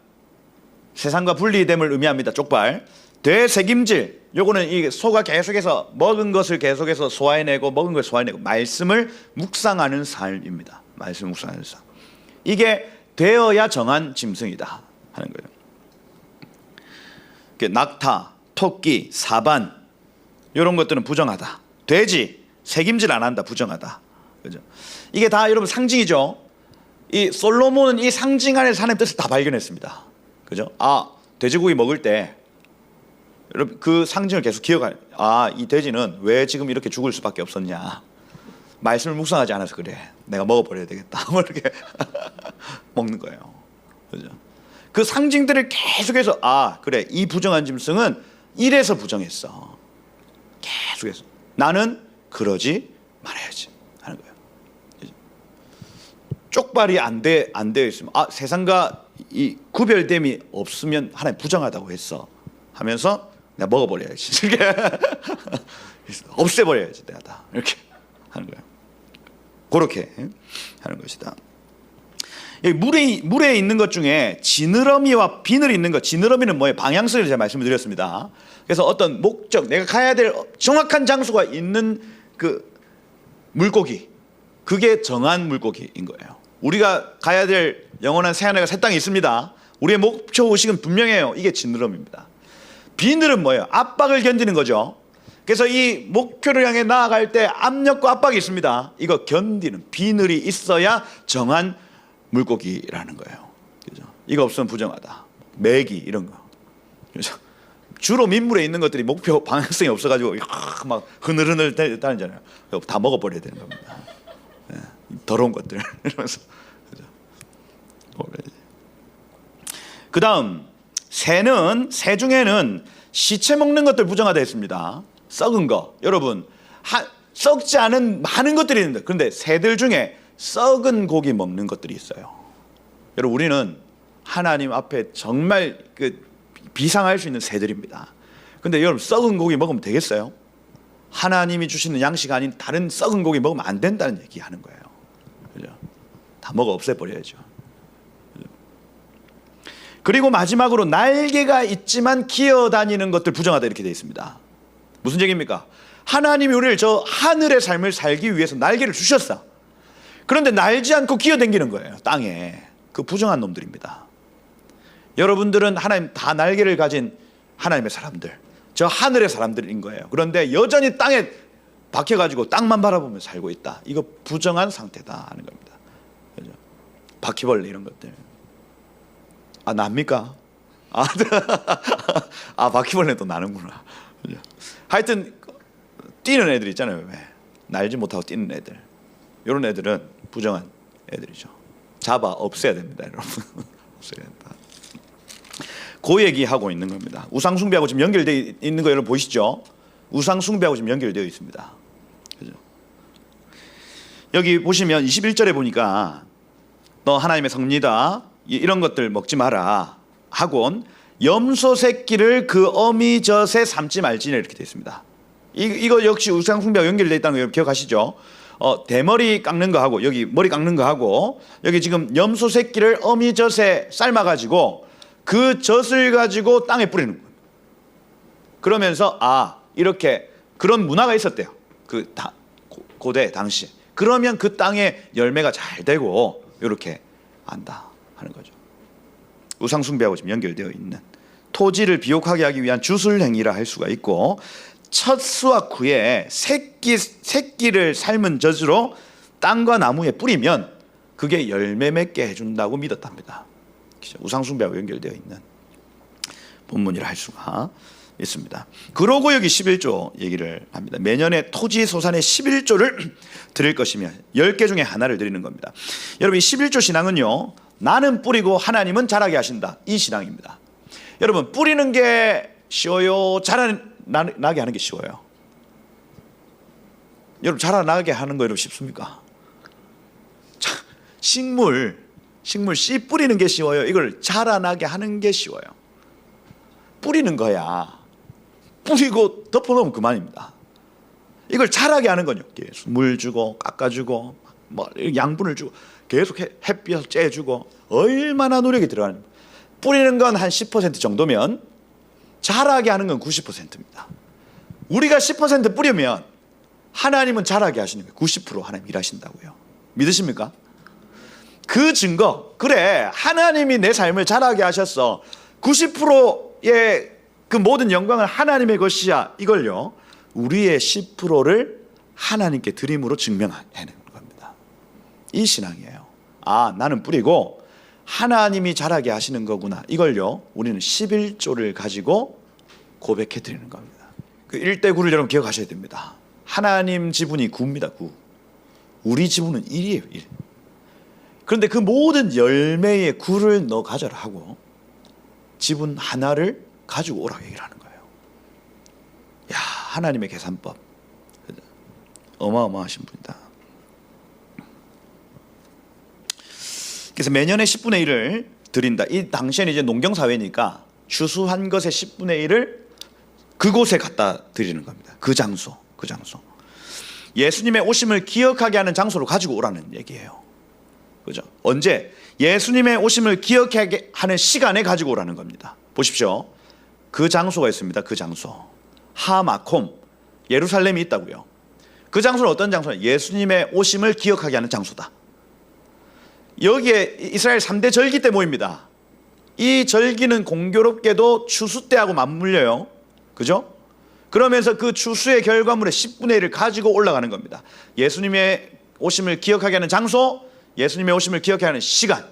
세상과 분리됨을 의미합니다. 쪽발. 되새김질, 요거는 이 소가 계속해서 먹은 것을 계속해서 소화해내고 먹은 걸 소화해내고 말씀을 묵상하는 삶입니다. 말씀을 묵상하는 삶. 이게 되어야 정한 짐승이다 하는 거예요. 낙타, 토끼, 사반, 이런 것들은 부정하다. 돼지, 새김질 안 한다, 부정하다. 그죠? 이게 다 여러분 상징이죠. 이 솔로몬은 이 상징 안에서 하나님의 뜻을 다 발견했습니다. 그죠? 돼지고기 먹을 때 여러분 그 상징을 계속 기억할. 이 돼지는 왜 지금 이렇게 죽을 수밖에 없었냐? 말씀을 묵상하지 않아서 그래. 내가 먹어버려야 되겠다. 뭐 이렇게 먹는 거예요. 그죠? 그 상징들을 계속해서 그래, 이 부정한 짐승은 이래서 부정했어. 계속해서 나는 그러지 말아야지 하는 거예요. 쪽발이 안 되어 있으면 세상과 이 구별됨이 없으면 하나님 부정하다고 했어 하면서 내가 먹어버려야지. 이렇게 없애버려야지 내가 다 이렇게 하는 거예요. 그렇게 하는 것이다. 여기 물에 있는 것 중에 지느러미와 비늘 있는 것, 지느러미는 뭐예요? 방향성을 제가 말씀을 드렸습니다. 그래서 어떤 목적, 내가 가야 될 정확한 장소가 있는 그 물고기, 그게 정한 물고기인 거예요. 우리가 가야 될 영원한 새하늘과 새 땅이 있습니다. 우리의 목표 의식은 분명해요. 이게 지느러미입니다. 비늘은 뭐예요? 압박을 견디는 거죠. 그래서 이 목표를 향해 나아갈 때 압력과 압박이 있습니다. 이거 견디는 비늘이 있어야 정한 물고기라는 거예요. 그죠? 이거 없으면 부정하다. 메기 이런 거. 그죠? 주로 민물에 있는 것들이 목표 방향성이 없어가지고 막 흐늘흐늘 다니잖아요. 다 먹어버려야 되는 겁니다. 네. 더러운 것들 이러면서. 그 다음 새는, 새 중에는 시체 먹는 것들 부정하다 했습니다. 썩은 거. 여러분 썩지 않은 많은 것들이 있는데, 그런데 새들 중에 썩은 고기 먹는 것들이 있어요. 여러분 우리는 하나님 앞에 정말 비상할 수 있는 새들입니다. 근데 여러분 썩은 고기 먹으면 되겠어요? 하나님이 주시는 양식 아닌 다른 썩은 고기 먹으면 안 된다는 얘기 하는 거예요. 그죠? 다 먹어 없애버려야죠. 그리고 마지막으로 날개가 있지만 기어다니는 것들 부정하다 이렇게 되어 있습니다. 무슨 얘기입니까? 하나님이 우리를 저 하늘의 삶을 살기 위해서 날개를 주셨어. 그런데 날지 않고 기어다니는 거예요. 땅에. 그 부정한 놈들입니다. 여러분들은 하나님 다 날개를 가진 하나님의 사람들, 저 하늘의 사람들인 거예요. 그런데 여전히 땅에 박혀가지고 땅만 바라보며 살고 있다. 이거 부정한 상태다 하는 겁니다. 그죠? 바퀴벌레 이런 것들. 아 납니까? 바퀴벌레도 나는구나. 그죠? 하여튼 뛰는 애들 있잖아요. 왜? 날지 못하고 뛰는 애들. 이런 애들은 부정한 애들이죠. 잡아 없애야 됩니다, 여러분. 없애야 된다. 그 얘기하고 있는 겁니다. 우상 숭배하고 지금 연결되어 있는 거 여러분 보이시죠? 우상 숭배하고 지금 연결되어 있습니다. 그죠? 여기 보시면 21절에 보니까 너 하나님의 성리다 이런 것들 먹지 마라 하곤 염소 새끼를 그 어미젖에 삶지 말지니 이렇게 되어 있습니다. 이거 역시 우상 숭배하고 연결되어 있다는 거 기억하시죠? 대머리 깎는 거 하고 여기 머리 깎는 거 하고 여기 지금 염소 새끼를 어미젖에 삶아가지고 그 젖을 가지고 땅에 뿌리는 거예요. 그러면서 이렇게 그런 문화가 있었대요. 고대 당시. 그러면 그 땅에 열매가 잘 되고 이렇게 안다 하는 거죠. 우상 숭배하고 지금 연결되어 있는 토지를 비옥하게 하기 위한 주술 행위라 할 수가 있고, 첫 수확 후에 새끼를 삶은 젖으로 땅과 나무에 뿌리면 그게 열매 맺게 해준다고 믿었답니다. 우상 숭배하고 연결되어 있는 본문이라 할 수가 있습니다. 그러고 여기 11조 얘기를 합니다. 매년에 토지 소산의 11조를 드릴 것이며 10개 중에 하나를 드리는 겁니다. 여러분 이 11조 신앙은요, 나는 뿌리고 하나님은 자라게 하신다, 이 신앙입니다. 여러분 뿌리는 게 쉬워요, 자라나게 하는 게 쉬워요? 여러분 자라나게 하는 거 여러분 쉽습니까? 식물 씨 뿌리는 게 쉬워요? 이걸 자라나게 하는 게 쉬워요? 뿌리는 거야. 뿌리고 덮어놓으면 그만입니다. 이걸 자라게 하는 건요, 계속 물 주고 깎아주고 뭐 양분을 주고 계속 햇빛을 쬐주고 얼마나 노력이 들어가는. 뿌리는 건 한 10% 정도면 자라게 하는 건 90%입니다. 우리가 10% 뿌리면 하나님은 자라게 하시는 거예요. 90% 하나님 일하신다고요. 믿으십니까? 그 증거, 그래 하나님이 내 삶을 자라게 하셨어, 90%의 그 모든 영광은 하나님의 것이야, 이걸요 우리의 10%를 하나님께 드림으로 증명해내는 겁니다. 이 신앙이에요. 나는 뿌리고 하나님이 자라게 하시는 거구나, 이걸요 우리는 11조를 가지고 고백해 드리는 겁니다. 그 1대 9를 여러분 기억하셔야 됩니다. 하나님 지분이 9입니다. 9. 우리 지분은 1이에요. 1. 그런데 그 모든 열매의 9를 너 가져라 하고 지분 하나를 가지고 오라고 얘기를 하는 거예요. 야, 하나님의 계산법 어마어마하신 분이다. 그래서 매년에 10분의 1을 드린다. 이 당시에는 이제 농경사회니까 추수한 것의 10분의 1을 그곳에 갖다 드리는 겁니다. 그 장소. 예수님의 오심을 기억하게 하는 장소로 가지고 오라는 얘기예요. 그죠? 언제? 예수님의 오심을 기억하게 하는 시간에 가지고 오라는 겁니다. 보십시오. 그 장소가 있습니다. 그 장소. 하마콤, 예루살렘이 있다고요. 그 장소는 어떤 장소냐? 예수님의 오심을 기억하게 하는 장소다. 여기에 이스라엘 3대 절기 때 모입니다. 이 절기는 공교롭게도 추수 때하고 맞물려요. 그죠? 그러면서 그 추수의 결과물의 10분의 1을 가지고 올라가는 겁니다. 예수님의 오심을 기억하게 하는 장소, 예수님의 오심을 기억하게 하는 시간,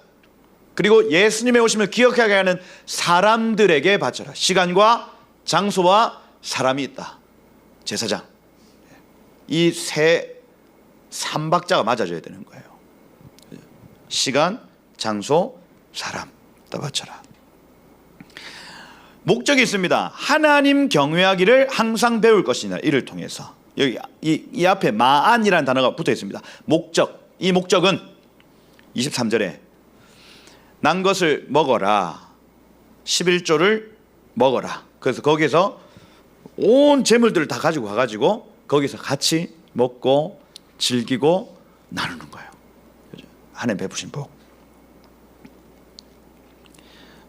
그리고 예수님의 오심을 기억하게 하는 사람들에게 바쳐라. 시간과 장소와 사람이 있다. 제사장. 이 세 삼박자가 맞아줘야 되는 거예요. 시간, 장소, 사람. 다 바쳐라. 목적이 있습니다. 하나님 경외하기를 항상 배울 것이냐. 이를 통해서. 여기 이 앞에 마안이라는 단어가 붙어 있습니다. 목적. 이 목적은 23절에 난 것을 먹어라. 11조를 먹어라. 그래서 거기서 온 재물들을 다 가지고 가가지고 거기서 같이 먹고 즐기고 나누는 거예요. 하나님 베푸신 복.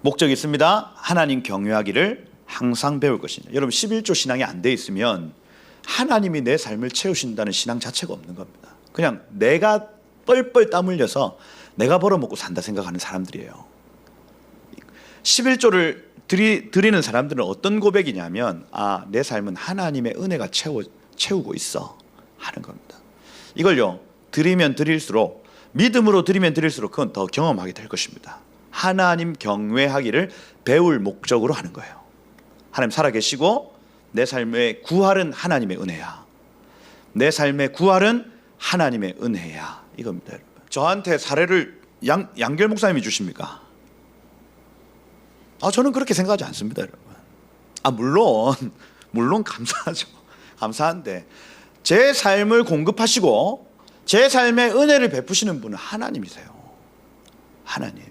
목적이 있습니다. 하나님 경외하기를 항상 배울 것이냐. 여러분 11조 신앙이 안 돼 있으면 하나님이 내 삶을 채우신다는 신앙 자체가 없는 겁니다. 그냥 내가 뻘뻘 땀 흘려서 내가 벌어먹고 산다 생각하는 사람들이에요. 11조를 드리는 사람들은 어떤 고백이냐면 내 삶은 하나님의 은혜가 채우고 있어 하는 겁니다. 이걸요 드리면 드릴수록 믿음으로 드리면 드릴수록 그건 더 경험하게 될 것입니다. 하나님 경외하기를 배울 목적으로 하는 거예요. 하나님 살아계시고 내 삶의 구할은 하나님의 은혜야. 내 삶의 구할은 하나님의 은혜야. 이겁니다. 여러분. 저한테 사례를 양결 목사님이 주십니까? 저는 그렇게 생각하지 않습니다. 여러분. 물론 감사하죠. 감사한데 제 삶을 공급하시고 제 삶의 은혜를 베푸시는 분은 하나님이세요. 하나님.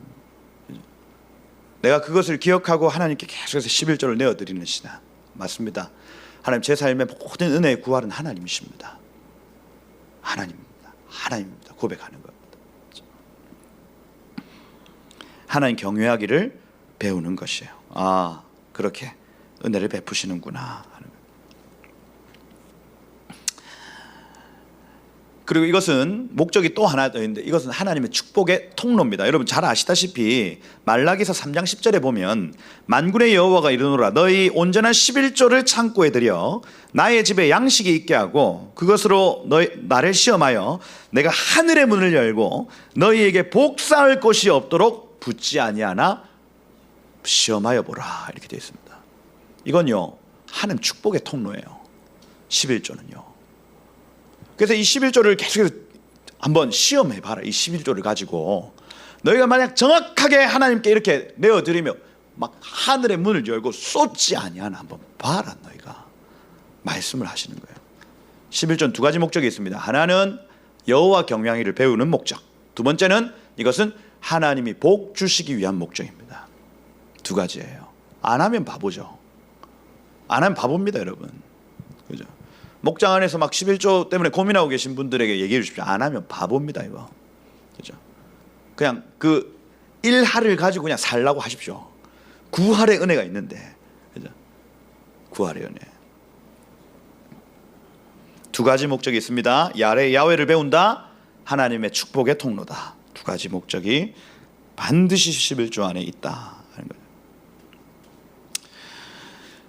내가 그것을 기억하고 하나님께 계속해서 11조를 내어드리는 신앙 맞습니다. 하나님 제 삶의 모든 은혜의 구할은 하나님이십니다. 하나님입니다. 고백하는 겁니다. 하나님 경외하기를 배우는 것이에요. 그렇게 은혜를 베푸시는구나 하는 거예요. 그리고 이것은 목적이 또 하나 더 있는데 이것은 하나님의 축복의 통로입니다. 여러분 잘 아시다시피 말라기서 3장 10절에 보면 만군의 여호와가 이르노라 너희 온전한 11조를 창고에 들여 나의 집에 양식이 있게 하고 그것으로 나를 시험하여 내가 하늘의 문을 열고 너희에게 복 쌓을 곳이 없도록 붙지 아니하나 시험하여 보라 이렇게 되어 있습니다. 이건요 하나님 축복의 통로예요. 11조는요. 그래서 이 11조를 계속해서 한번 시험해봐라. 이 11조를 가지고 너희가 만약 정확하게 하나님께 이렇게 내어드리며 막 하늘의 문을 열고 쏟지 아니하나 한번 봐라. 너희가 말씀을 하시는 거예요. 11조는 두 가지 목적이 있습니다. 하나는 여호와 경외하기를 배우는 목적, 두 번째는 이것은 하나님이 복 주시기 위한 목적입니다. 두 가지예요. 안 하면 바보죠. 안 하면 바보입니다. 여러분. 그죠? 목장 안에서 막 11조 때문에 고민하고 계신 분들에게 얘기해 주십시오. 안 하면 바보입니다. 이거. 그죠? 그냥 그 1할을 가지고 그냥 살라고 하십시오. 9할의 은혜가 있는데. 그죠? 9할의 은혜. 두 가지 목적이 있습니다. 야훼를 배운다. 하나님의 축복의 통로다. 두 가지 목적이 반드시 11조 안에 있다 하는 거예요.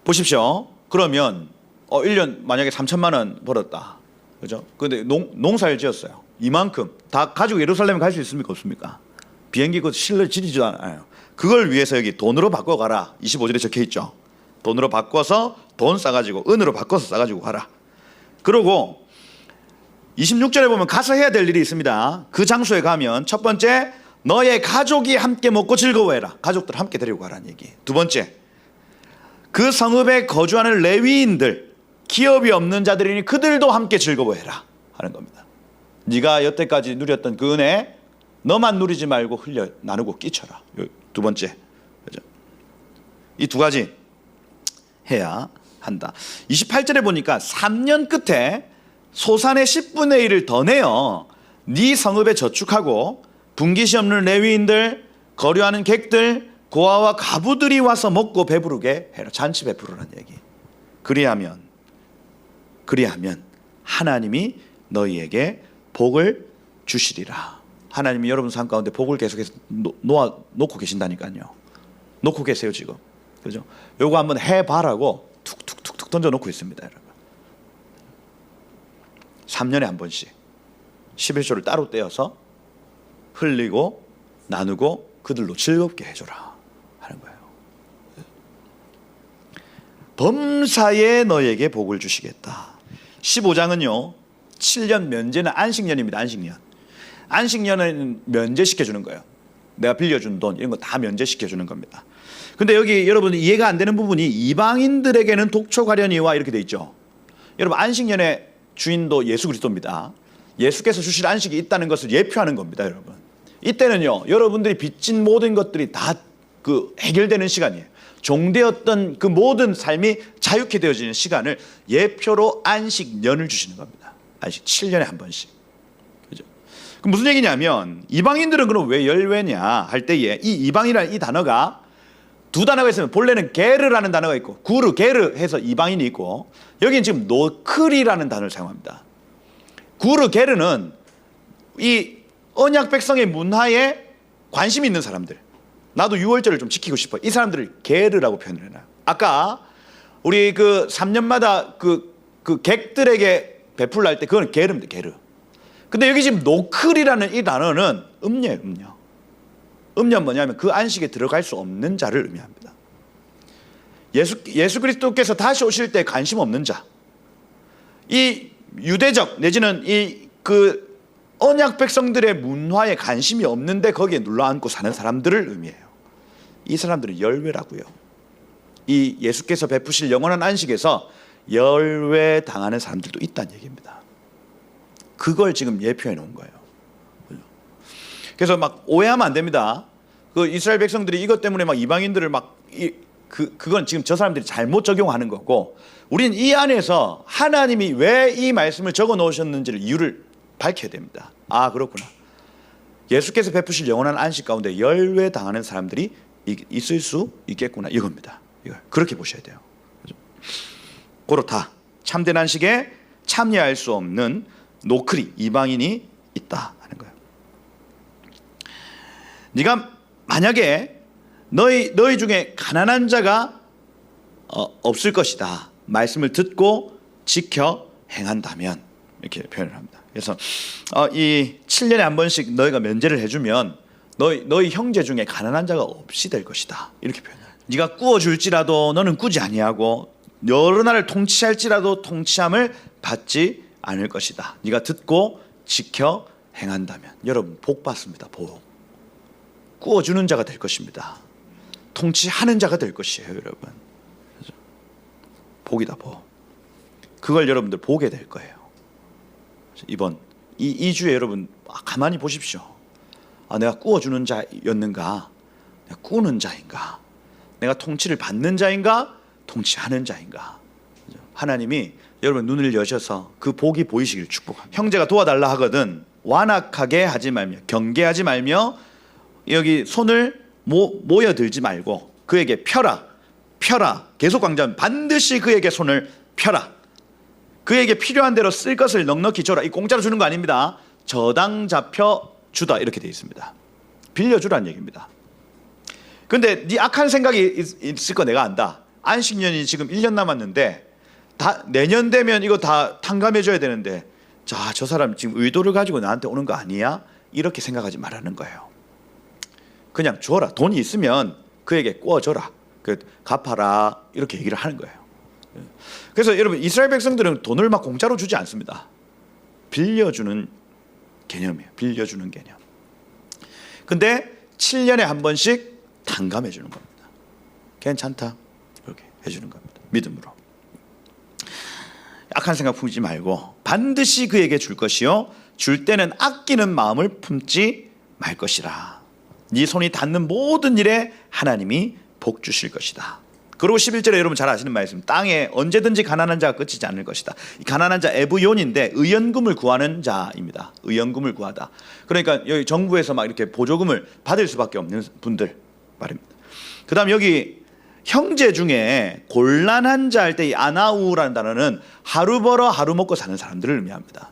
보십시오. 그러면 1년 만약에 3천만 원 벌었다. 그죠? 근데 농사를 지었어요. 이만큼 다 가지고 예루살렘에 갈 수 있습니까? 없습니까? 비행기 그 실내 지리지도 않아요. 그걸 위해서 여기 돈으로 바꿔 가라. 25절에 적혀 있죠. 돈으로 바꿔서 돈 싸가지고 은으로 바꿔서 싸가지고 가라. 그리고 26절에 보면 가서 해야 될 일이 있습니다. 그 장소에 가면 첫 번째 너의 가족이 함께 먹고 즐거워해라. 가족들 함께 데리고 가라는 얘기. 두 번째 그 성읍에 거주하는 레위인들 기업이 없는 자들이니 그들도 함께 즐거워해라 하는 겁니다. 네가 여태까지 누렸던 그 은혜 너만 누리지 말고 흘려 나누고 끼쳐라. 두 번째. 그죠? 이 두 가지 해야 한다. 28절에 보니까 3년 끝에 소산의 10분의 1을 더 내어 네 성읍에 저축하고 분깃이 없는 레위인들 거류하는 객들 고아와 가부들이 와서 먹고 배부르게 해라. 잔치 베푸르라는 얘기. 그리하면 하나님이 너희에게 복을 주시리라. 하나님이 여러분 삶 가운데 복을 계속해서 놓고 계신다니까요. 놓고 계세요 지금. 그죠? 요거 한번 해봐라고 툭툭툭툭 던져놓고 있습니다, 여러분. 3년에 한 번씩 11조를 따로 떼어서 흘리고 나누고 그들로 즐겁게 해줘라 하는 거예요. 범사에 너에게 복을 주시겠다. 15장은요 7년 면제는 안식년입니다. 안식년은 면제시켜주는 거예요. 내가 빌려준 돈 이런 거 다 면제시켜주는 겁니다. 근데 여기 여러분 이해가 안 되는 부분이 이방인들에게는 독촉하려니와 이렇게 돼 있죠. 여러분 안식년의 주인도 예수 그리스도입니다. 예수께서 주실 안식이 있다는 것을 예표하는 겁니다, 여러분. 이때는요 여러분들이 빚진 모든 것들이 다 그 해결되는 시간이에요. 종되었던 그 모든 삶이 자유케 되어지는 시간을 예표로 안식년을 주시는 겁니다. 안식 7년에 한 번씩. 그죠? 그럼 무슨 얘기냐면 이방인들은 그럼 왜 열외냐 할 때에 이 이방이라는 이 단어가 두 단어가 있으면 본래는 게르라는 단어가 있고 구르 게르 해서 이방인이 있고 여기는 지금 노크리라는 단어를 사용합니다. 구르 게르는 이 언약 백성의 문화에 관심이 있는 사람들, 나도 유월절을 좀 지키고 싶어, 이 사람들을 게르라고 표현을 해놔요. 아까 우리 그 3년마다 그 객들에게 베풀라 할 때 그건 게르입니다. 게르. 근데 여기 지금 노클이라는 이 단어는 음녀예요. 음녀는 뭐냐면 그 안식에 들어갈 수 없는 자를 의미합니다. 예수 그리스도께서 다시 오실 때 관심 없는 자, 이 유대적 내지는 이 그 언약 백성들의 문화에 관심이 없는데 거기에 눌러앉고 사는 사람들을 의미해요. 이 사람들은 열외라고요. 이 예수께서 베푸실 영원한 안식에서 열외 당하는 사람들도 있다는 얘기입니다. 그걸 지금 예표해 놓은 거예요. 그래서 막 오해하면 안 됩니다. 그 이스라엘 백성들이 이것 때문에 막 이방인들을 그건 지금 저 사람들이 잘못 적용하는 거고, 우리는 이 안에서 하나님이 왜 이 말씀을 적어 놓으셨는지를 이유를 밝혀야 됩니다. 아, 그렇구나. 예수께서 베푸실 영원한 안식 가운데 열외 당하는 사람들이 있을 수 있겠구나, 이겁니다. 이걸 그렇게 보셔야 돼요. 그렇다. 참된 안식에 참여할 수 없는 노크리 이방인이 있다 하는 거예요. 네가 만약에 너희 중에 가난한 자가 없을 것이다 말씀을 듣고 지켜 행한다면, 이렇게 표현을 합니다. 그래서 이 7년에 한 번씩 너희가 면제를 해주면 너희 형제 중에 가난한 자가 없이 될 것이다, 이렇게 표현해요. 네가 꾸어줄지라도 너는 꾸지 아니하고 여러 나라를 통치할지라도 통치함을 받지 않을 것이다. 네가 듣고 지켜 행한다면. 여러분 복 받습니다. 복. 꾸어주는 자가 될 것입니다. 통치하는 자가 될 것이에요, 여러분. 복이다, 복. 그걸 여러분들 보게 될 거예요. 이번 이 주에 여러분 가만히 보십시오. 내가 꾸어주는 자였는가? 내가 꾸는 자인가? 내가 통치를 받는 자인가? 통치하는 자인가? 하나님이 여러분 눈을 여셔서 그 복이 보이시기를 축복합니다. 형제가 도와달라 하거든 완악하게 하지 말며 경계하지 말며 여기 손을 모여들지 말고 그에게 펴라 계속 강조하면 반드시 그에게 손을 펴라. 그에게 필요한 대로 쓸 것을 넉넉히 줘라. 이 공짜로 주는 거 아닙니다. 저당 잡혀 주다, 이렇게 되어 있습니다. 빌려주라는 얘기입니다. 근데 네 악한 생각이 있을 거 내가 안다. 안식년이 지금 1년 남았는데 내년 되면 이거 다 탕감해 줘야 되는데, 자, 저 사람 지금 의도를 가지고 나한테 오는 거 아니야? 이렇게 생각하지 말라는 거예요. 그냥 줘라. 돈이 있으면 그에게 꿔줘라. 갚아라. 이렇게 얘기를 하는 거예요. 그래서 여러분 이스라엘 백성들은 돈을 막 공짜로 주지 않습니다. 빌려주는 개념이에요. 빌려주는 개념. 근데 7년에 한 번씩 탕감해 주는 겁니다. 괜찮다, 이렇게 해주는 겁니다. 믿음으로. 악한 생각 품지 말고 반드시 그에게 줄 것이요 줄 때는 아끼는 마음을 품지 말 것이라. 네 손이 닿는 모든 일에 하나님이 복 주실 것이다. 그리고 11절에 여러분 잘 아시는 말씀, 땅에 언제든지 가난한 자가 그치지 않을 것이다. 이 가난한 자 에브요인인데 의연금을 구하는 자입니다. 의연금을 구하다. 그러니까 여기 정부에서 막 이렇게 보조금을 받을 수밖에 없는 분들 말입니다. 그 다음 여기 형제 중에 곤란한 자 할 때 이 아나우라는 단어는 하루 벌어 하루 먹고 사는 사람들을 의미합니다.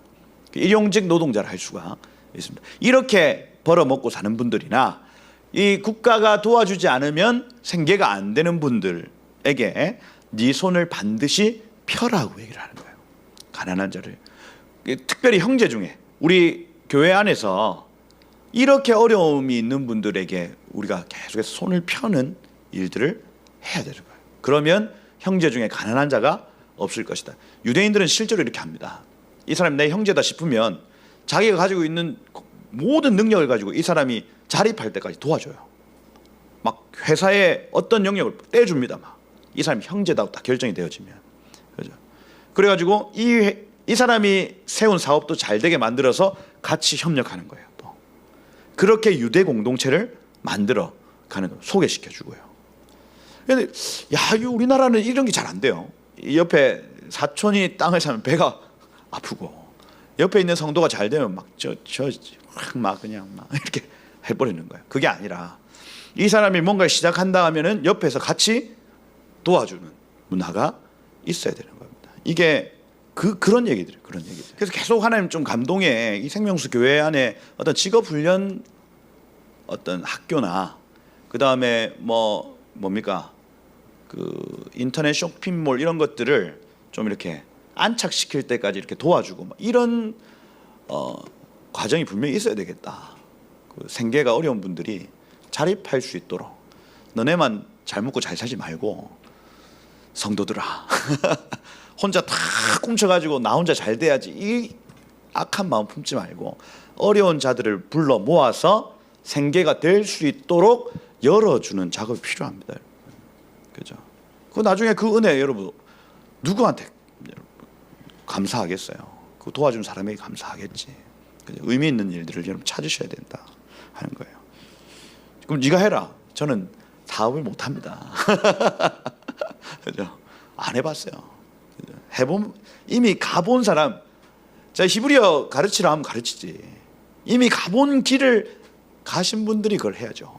일용직 노동자를 할 수가 있습니다. 이렇게 벌어먹고 사는 분들이나 이 국가가 도와주지 않으면 생계가 안 되는 분들에게 네 손을 반드시 펴라고 얘기를 하는 거예요. 가난한 자를. 특별히 형제 중에 우리 교회 안에서 이렇게 어려움이 있는 분들에게 우리가 계속해서 손을 펴는 일들을 해야 되는 거예요. 그러면 형제 중에 가난한 자가 없을 것이다. 유대인들은 실제로 이렇게 합니다. 이 사람이 내 형제다 싶으면 자기가 가지고 있는 모든 능력을 가지고 이 사람이 자립할 때까지 도와줘요. 막 회사에 어떤 영역을 떼줍니다. 막 이 사람이 형제다 딱 결정이 되어지면, 그죠? 그래가지고 이 사람이 세운 사업도 잘 되게 만들어서 같이 협력하는 거예요. 또 그렇게 유대 공동체를 만들어 가는 거 소개시켜 주고요. 근데 우리나라는 이런 게 잘 안 돼요. 옆에 사촌이 땅을 사면 배가 아프고 옆에 있는 성도가 잘 되면 막 그냥 막 이렇게 해버리는 거예요. 그게 아니라 이 사람이 뭔가를 시작한다 하면은 옆에서 같이 도와주는 문화가 있어야 되는 겁니다. 이게 그런 얘기들이에요. 그런 얘기들. 그래서 계속 하나님 좀 감동에 이 생명수 교회 안에 어떤 직업 훈련 어떤 학교나 그 다음에 뭡니까 그 인터넷 쇼핑몰 이런 것들을 좀 이렇게 안착시킬 때까지 이렇게 도와주고 막 이런 과정이 분명히 있어야 되겠다. 그 생계가 어려운 분들이 자립할 수 있도록 너네만 잘 먹고 잘 살지 말고 성도들아 혼자 다 훔쳐가지고 나 혼자 잘 돼야지 이 악한 마음 품지 말고 어려운 자들을 불러 모아서 생계가 될 수 있도록 열어주는 작업이 필요합니다. 그죠? 그 나중에 그 은혜 여러분 누구한테 감사하겠어요? 그 도와준 사람에게 감사하겠지. 그죠? 의미 있는 일들을 여러분 찾으셔야 된다 하는 거예요. 그럼 네가 해라. 저는 사업을 못 합니다. 그죠? 안 해봤어요. 그죠? 해본 이미 가본 사람. 자 히브리어 가르치라 하면 가르치지. 이미 가본 길을 가신 분들이 그걸 해야죠.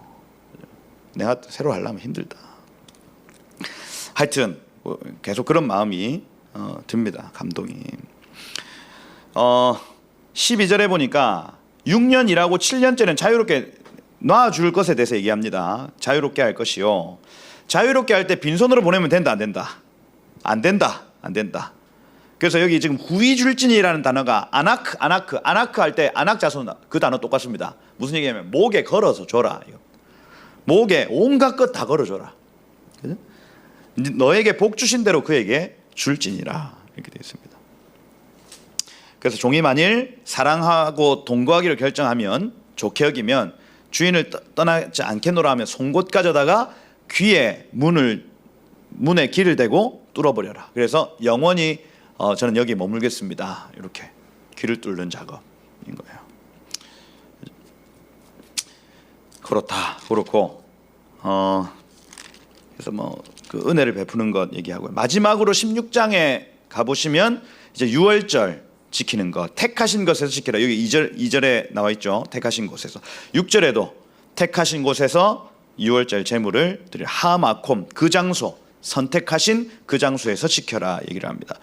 그죠? 내가 새로 하려면 힘들다. 하여튼 계속 그런 마음이 듭니다. 감동이. 12절에 보니까 6년 일하고 7년째는 자유롭게 놔줄 것에 대해서 얘기합니다. 자유롭게 할 것이요. 자유롭게 할 때 빈손으로 보내면 된다 안 된다? 안 된다. 안 된다. 그래서 여기 지금 후이줄진이라는 단어가 아나크 할 때 아낙자손 그 단어 똑같습니다. 무슨 얘기냐면 목에 걸어서 줘라. 목에 온갖 것 다 걸어줘라. 그죠? 너에게 복 주신 대로 그에게 줄지니라 이렇게 되어 있습니다. 그래서 종이 만일 사랑하고 동거하기를 결정하면 좋게 여기면 주인을 떠나지 않겠노라 하면 송곳 가져다가 귀에 문에 길을 대고 뚫어버려라. 그래서 영원히 저는 여기 머물겠습니다. 이렇게 귀를 뚫는 작업인 거예요. 그렇고 그래서 그 은혜를 베푸는 것 얘기하고요. 마지막으로 16장에 가보시면 이제 유월절 지키는 것, 택하신 것에서 지키라. 여기 2절에 나와 있죠. 택하신 곳에서. 6절에도 택하신 곳에서 유월절 제물을 드려 하마콤 그 장소 선택하신 그 장소에서 지켜라 얘기를 합니다.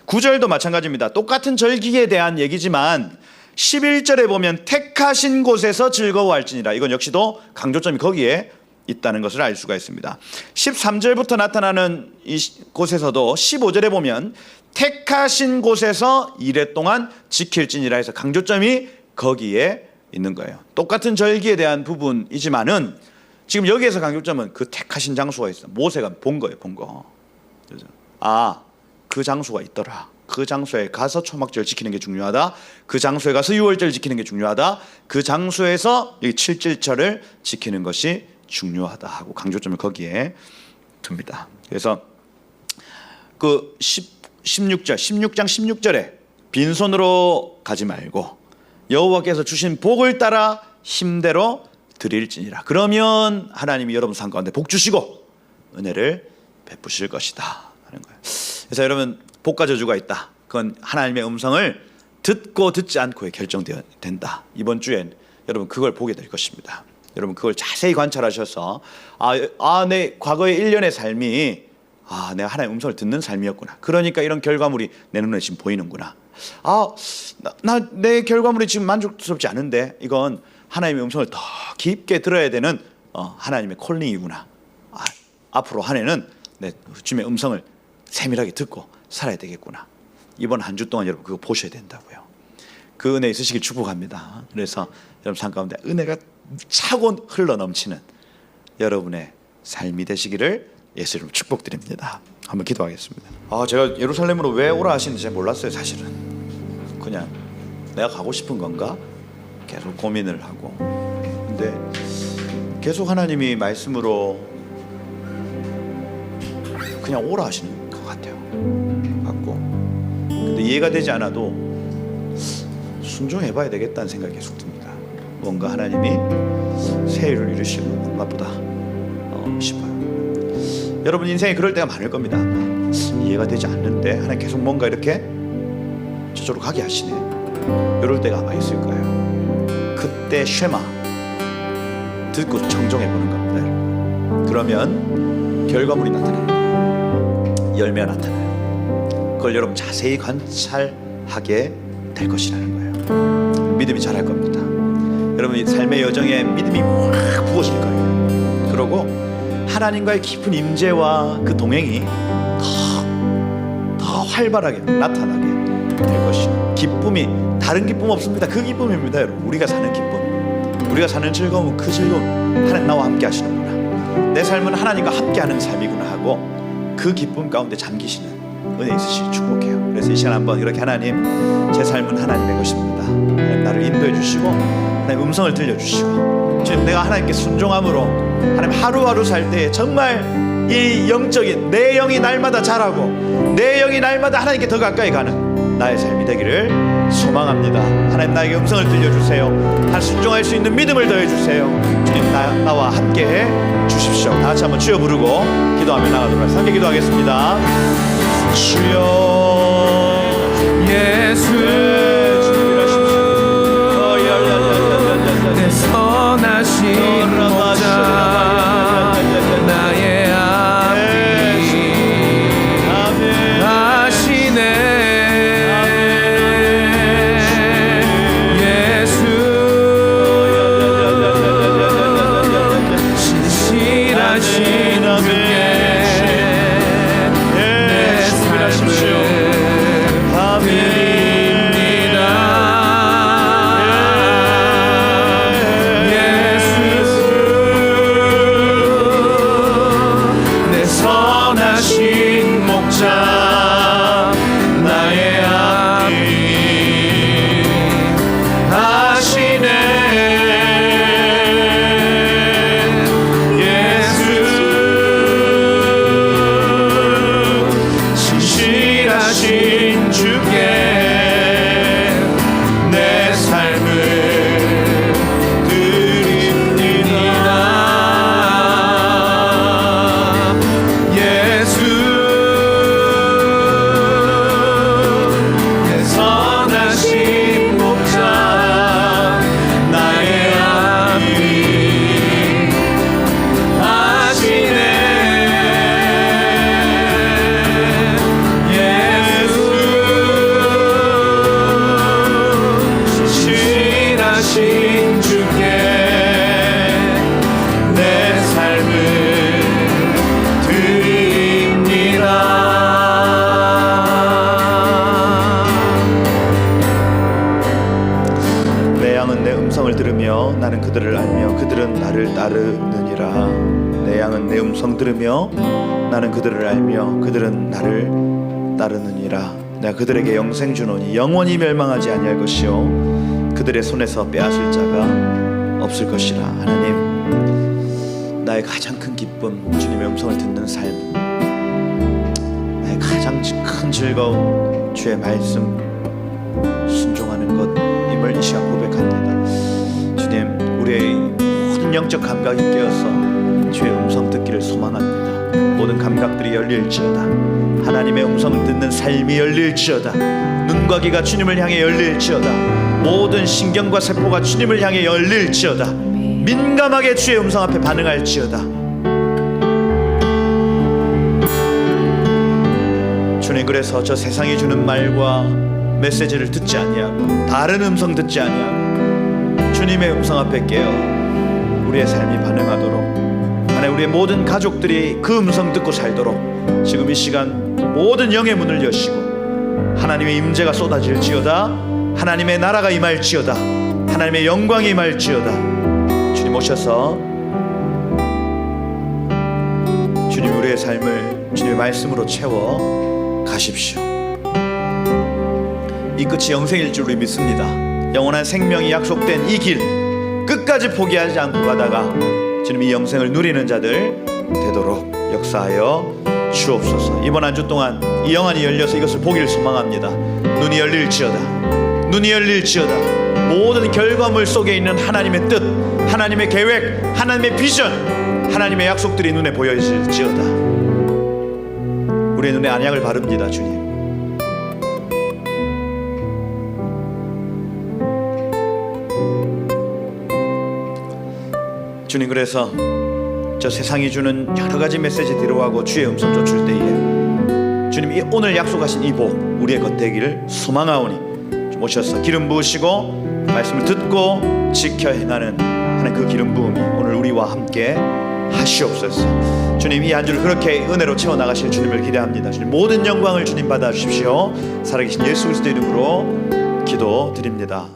9절도 마찬가지입니다. 똑같은 절기에 대한 얘기지만 11절에 보면 택하신 곳에서 즐거워할지니라. 이건 역시도 강조점이 거기에 있다는 것을 알 수가 있습니다. 13절부터 나타나는 이 곳에서도 15절에 보면 택하신 곳에서 이래 동안 지킬지니라 해서 강조점이 거기에 있는 거예요. 똑같은 절기에 대한 부분이지만은 지금 여기에서 강조점은 그 택하신 장소가 있어. 모세가 본 거예요. 본 거. 그래서 그 장소가 있더라. 그 장소에 가서 초막절 지키는 게 중요하다. 그 장소에 가서 유월절 지키는 게 중요하다. 그 장소에서 이 칠칠절을 지키는 것이 중요하다 하고 강조점을 거기에 둡니다. 그래서 그 16장 16절에 빈손으로 가지 말고 여호와께서 주신 복을 따라 힘대로 드릴지니라. 그러면 하나님이 여러분 삶 가운데 복 주시고 은혜를 베푸실 것이다 하는 거예요. 그래서 여러분 복과 저주가 있다. 그건 하나님의 음성을 듣고 듣지 않고에 결정되어야 된다. 이번 주엔 여러분 그걸 보게 될 것입니다. 여러분 그걸 자세히 관찰하셔서 내 과거의 1년의 삶이 내가 하나님의 음성을 듣는 삶이었구나. 그러니까 이런 결과물이 내 눈에 지금 보이는구나. 내 결과물이 지금 만족스럽지 않은데 이건 하나님의 음성을 더 깊게 들어야 되는 하나님의 콜링이구나. 앞으로 한 해는 내 주님의 음성을 세밀하게 듣고 살아야 되겠구나. 이번 한 주 동안 여러분 그거 보셔야 된다고요. 그 은혜 있으시길 축복합니다. 그래서 여러분 삶 가운데 은혜가 차고 흘러 넘치는 여러분의 삶이 되시기를 예수 이름으로 축복드립니다. 한번 기도하겠습니다. 제가 예루살렘으로 왜 오라 하시는지 잘 몰랐어요. 사실은 그냥 내가 가고 싶은 건가 계속 고민을 하고, 근데 계속 하나님이 말씀으로 그냥 오라 하시는 것 같아요. 근데 이해가 되지 않아도 순종해봐야 되겠다는 생각이 계속 듭니다. 뭔가 하나님이 새 일을 이루시는 건가 보다 싶어요. 여러분 인생에 그럴 때가 많을 겁니다. 이해가 되지 않는데 하나님 계속 뭔가 이렇게 저쪽으로 가게 하시네. 이럴 때가 아마 있을 거예요. 그때 쉐마 듣고 청종해보는 겁니다. 그러면 결과물이 나타나요. 열매가 나타나요. 그걸 여러분 자세히 관찰하게 될 것이라는 거예요. 믿음이 자랄 겁니다. 여러분 삶의 여정에 믿음이 확 부어질 거예요. 그러고 하나님과의 깊은 임재와 그 동행이 더 활발하게 나타나게 될 것이에요. 기쁨이 다른 기쁨 없습니다. 그 기쁨입니다. 여러분 우리가 사는 기쁨, 우리가 사는 즐거움은 그 즐거움, 하나님 나와 함께 하시는구나, 내 삶은 하나님과 함께하는 삶이구나 하고 그 기쁨 가운데 잠기시는 은혜 있으시길 축복해요. 그래서 이 시간 한번 이렇게 하나님, 제 삶은 하나님의 것입니다. 하나님 나를 인도해 주시고 하나님 음성을 들려주시고, 지금 내가 하나님께 순종함으로 하나님 하루하루 살 때 정말 이 영적인 내 영이 날마다 자라고 내 영이 날마다 하나님께 더 가까이 가는 나의 삶이 되기를 소망합니다. 하나님 나에게 음성을 들려주세요. 순종할 수 있는 믿음을 더해주세요. 주님 나와 함께해 주십시오. 다 같이 한번 주여 부르고 기도하며 나가도록 하겠습니다. 함께 기도하겠습니다. 주여 예수 내 선하신 목자 나의 앞이 하시네. 예수 신실하신 주께 내 삶을 나는 그들을 알며 그들은 나를 따르느니라. 내 양은 내 음성 들으며 나는 그들을 알며 그들은 나를 따르느니라. 내가 그들에게 영생 주노니 영원히 멸망하지 아니할 것이요 그들의 손에서 빼앗을 자가 없을 것이라. 하나님, 나의 가장 큰 기쁨, 주님의 음성을 듣는 삶, 나의 가장 큰 즐거움, 주의 말씀 순종하는 것임을 이 시간 고백합니다. 주님, 우리의 모든 영적 감각이 깨어서 주의 음성 듣기를 소망합니다. 모든 감각들이 열릴지어다. 하나님의 음성을 듣는 삶이 열릴지어다. 눈과 귀가 주님을 향해 열릴지어다. 모든 신경과 세포가 주님을 향해 열릴지어다. 민감하게 주의 음성 앞에 반응할지어다. 주님, 그래서 저 세상이 주는 말과 메시지를 듣지 아니하고 다른 음성 듣지 아니하고 주님의 음성 앞에 깨어 우리의 삶이 반응하도록, 하나님 우리의 모든 가족들이 그 음성 듣고 살도록 지금 이 시간 모든 영의 문을 여시고 하나님의 임재가 쏟아질지어다, 하나님의 나라가 임할지어다, 하나님의 영광이 임할지어다. 주님 오셔서 주님 우리의 삶을 주님의 말씀으로 채워 가십시오. 이 끝이 영생일 줄 우리 믿습니다. 영원한 생명이 약속된 이 길 끝까지 포기하지 않고 가다가 주님 이 영생을 누리는 자들 되도록 역사하여 주옵소서. 이번 한 주 동안 이 영안이 열려서 이것을 보기를 소망합니다. 눈이 열릴지어다, 눈이 열릴지어다. 모든 결과물 속에 있는 하나님의 뜻, 하나님의 계획, 하나님의 비전, 하나님의 약속들이 눈에 보여질지어다. 우리의 눈에 안약을 바릅니다. 주님, 주님, 그래서 저 세상이 주는 여러 가지 메시지 뒤로하고 주의 음성 쫓을 때에 주님 이 오늘 약속하신 이 복 우리의 것 되기를 소망하오니 좀 오셔서 기름 부으시고 말씀을 듣고 지켜 행하는 하나님 그 기름 부음이 오늘 우리와 함께 하시옵소서. 주님 이 한 주를 그렇게 은혜로 채워나가실 주님을 기대합니다. 주님 모든 영광을 주님 받아주십시오. 살아계신 예수 그리스도 이름으로 기도드립니다.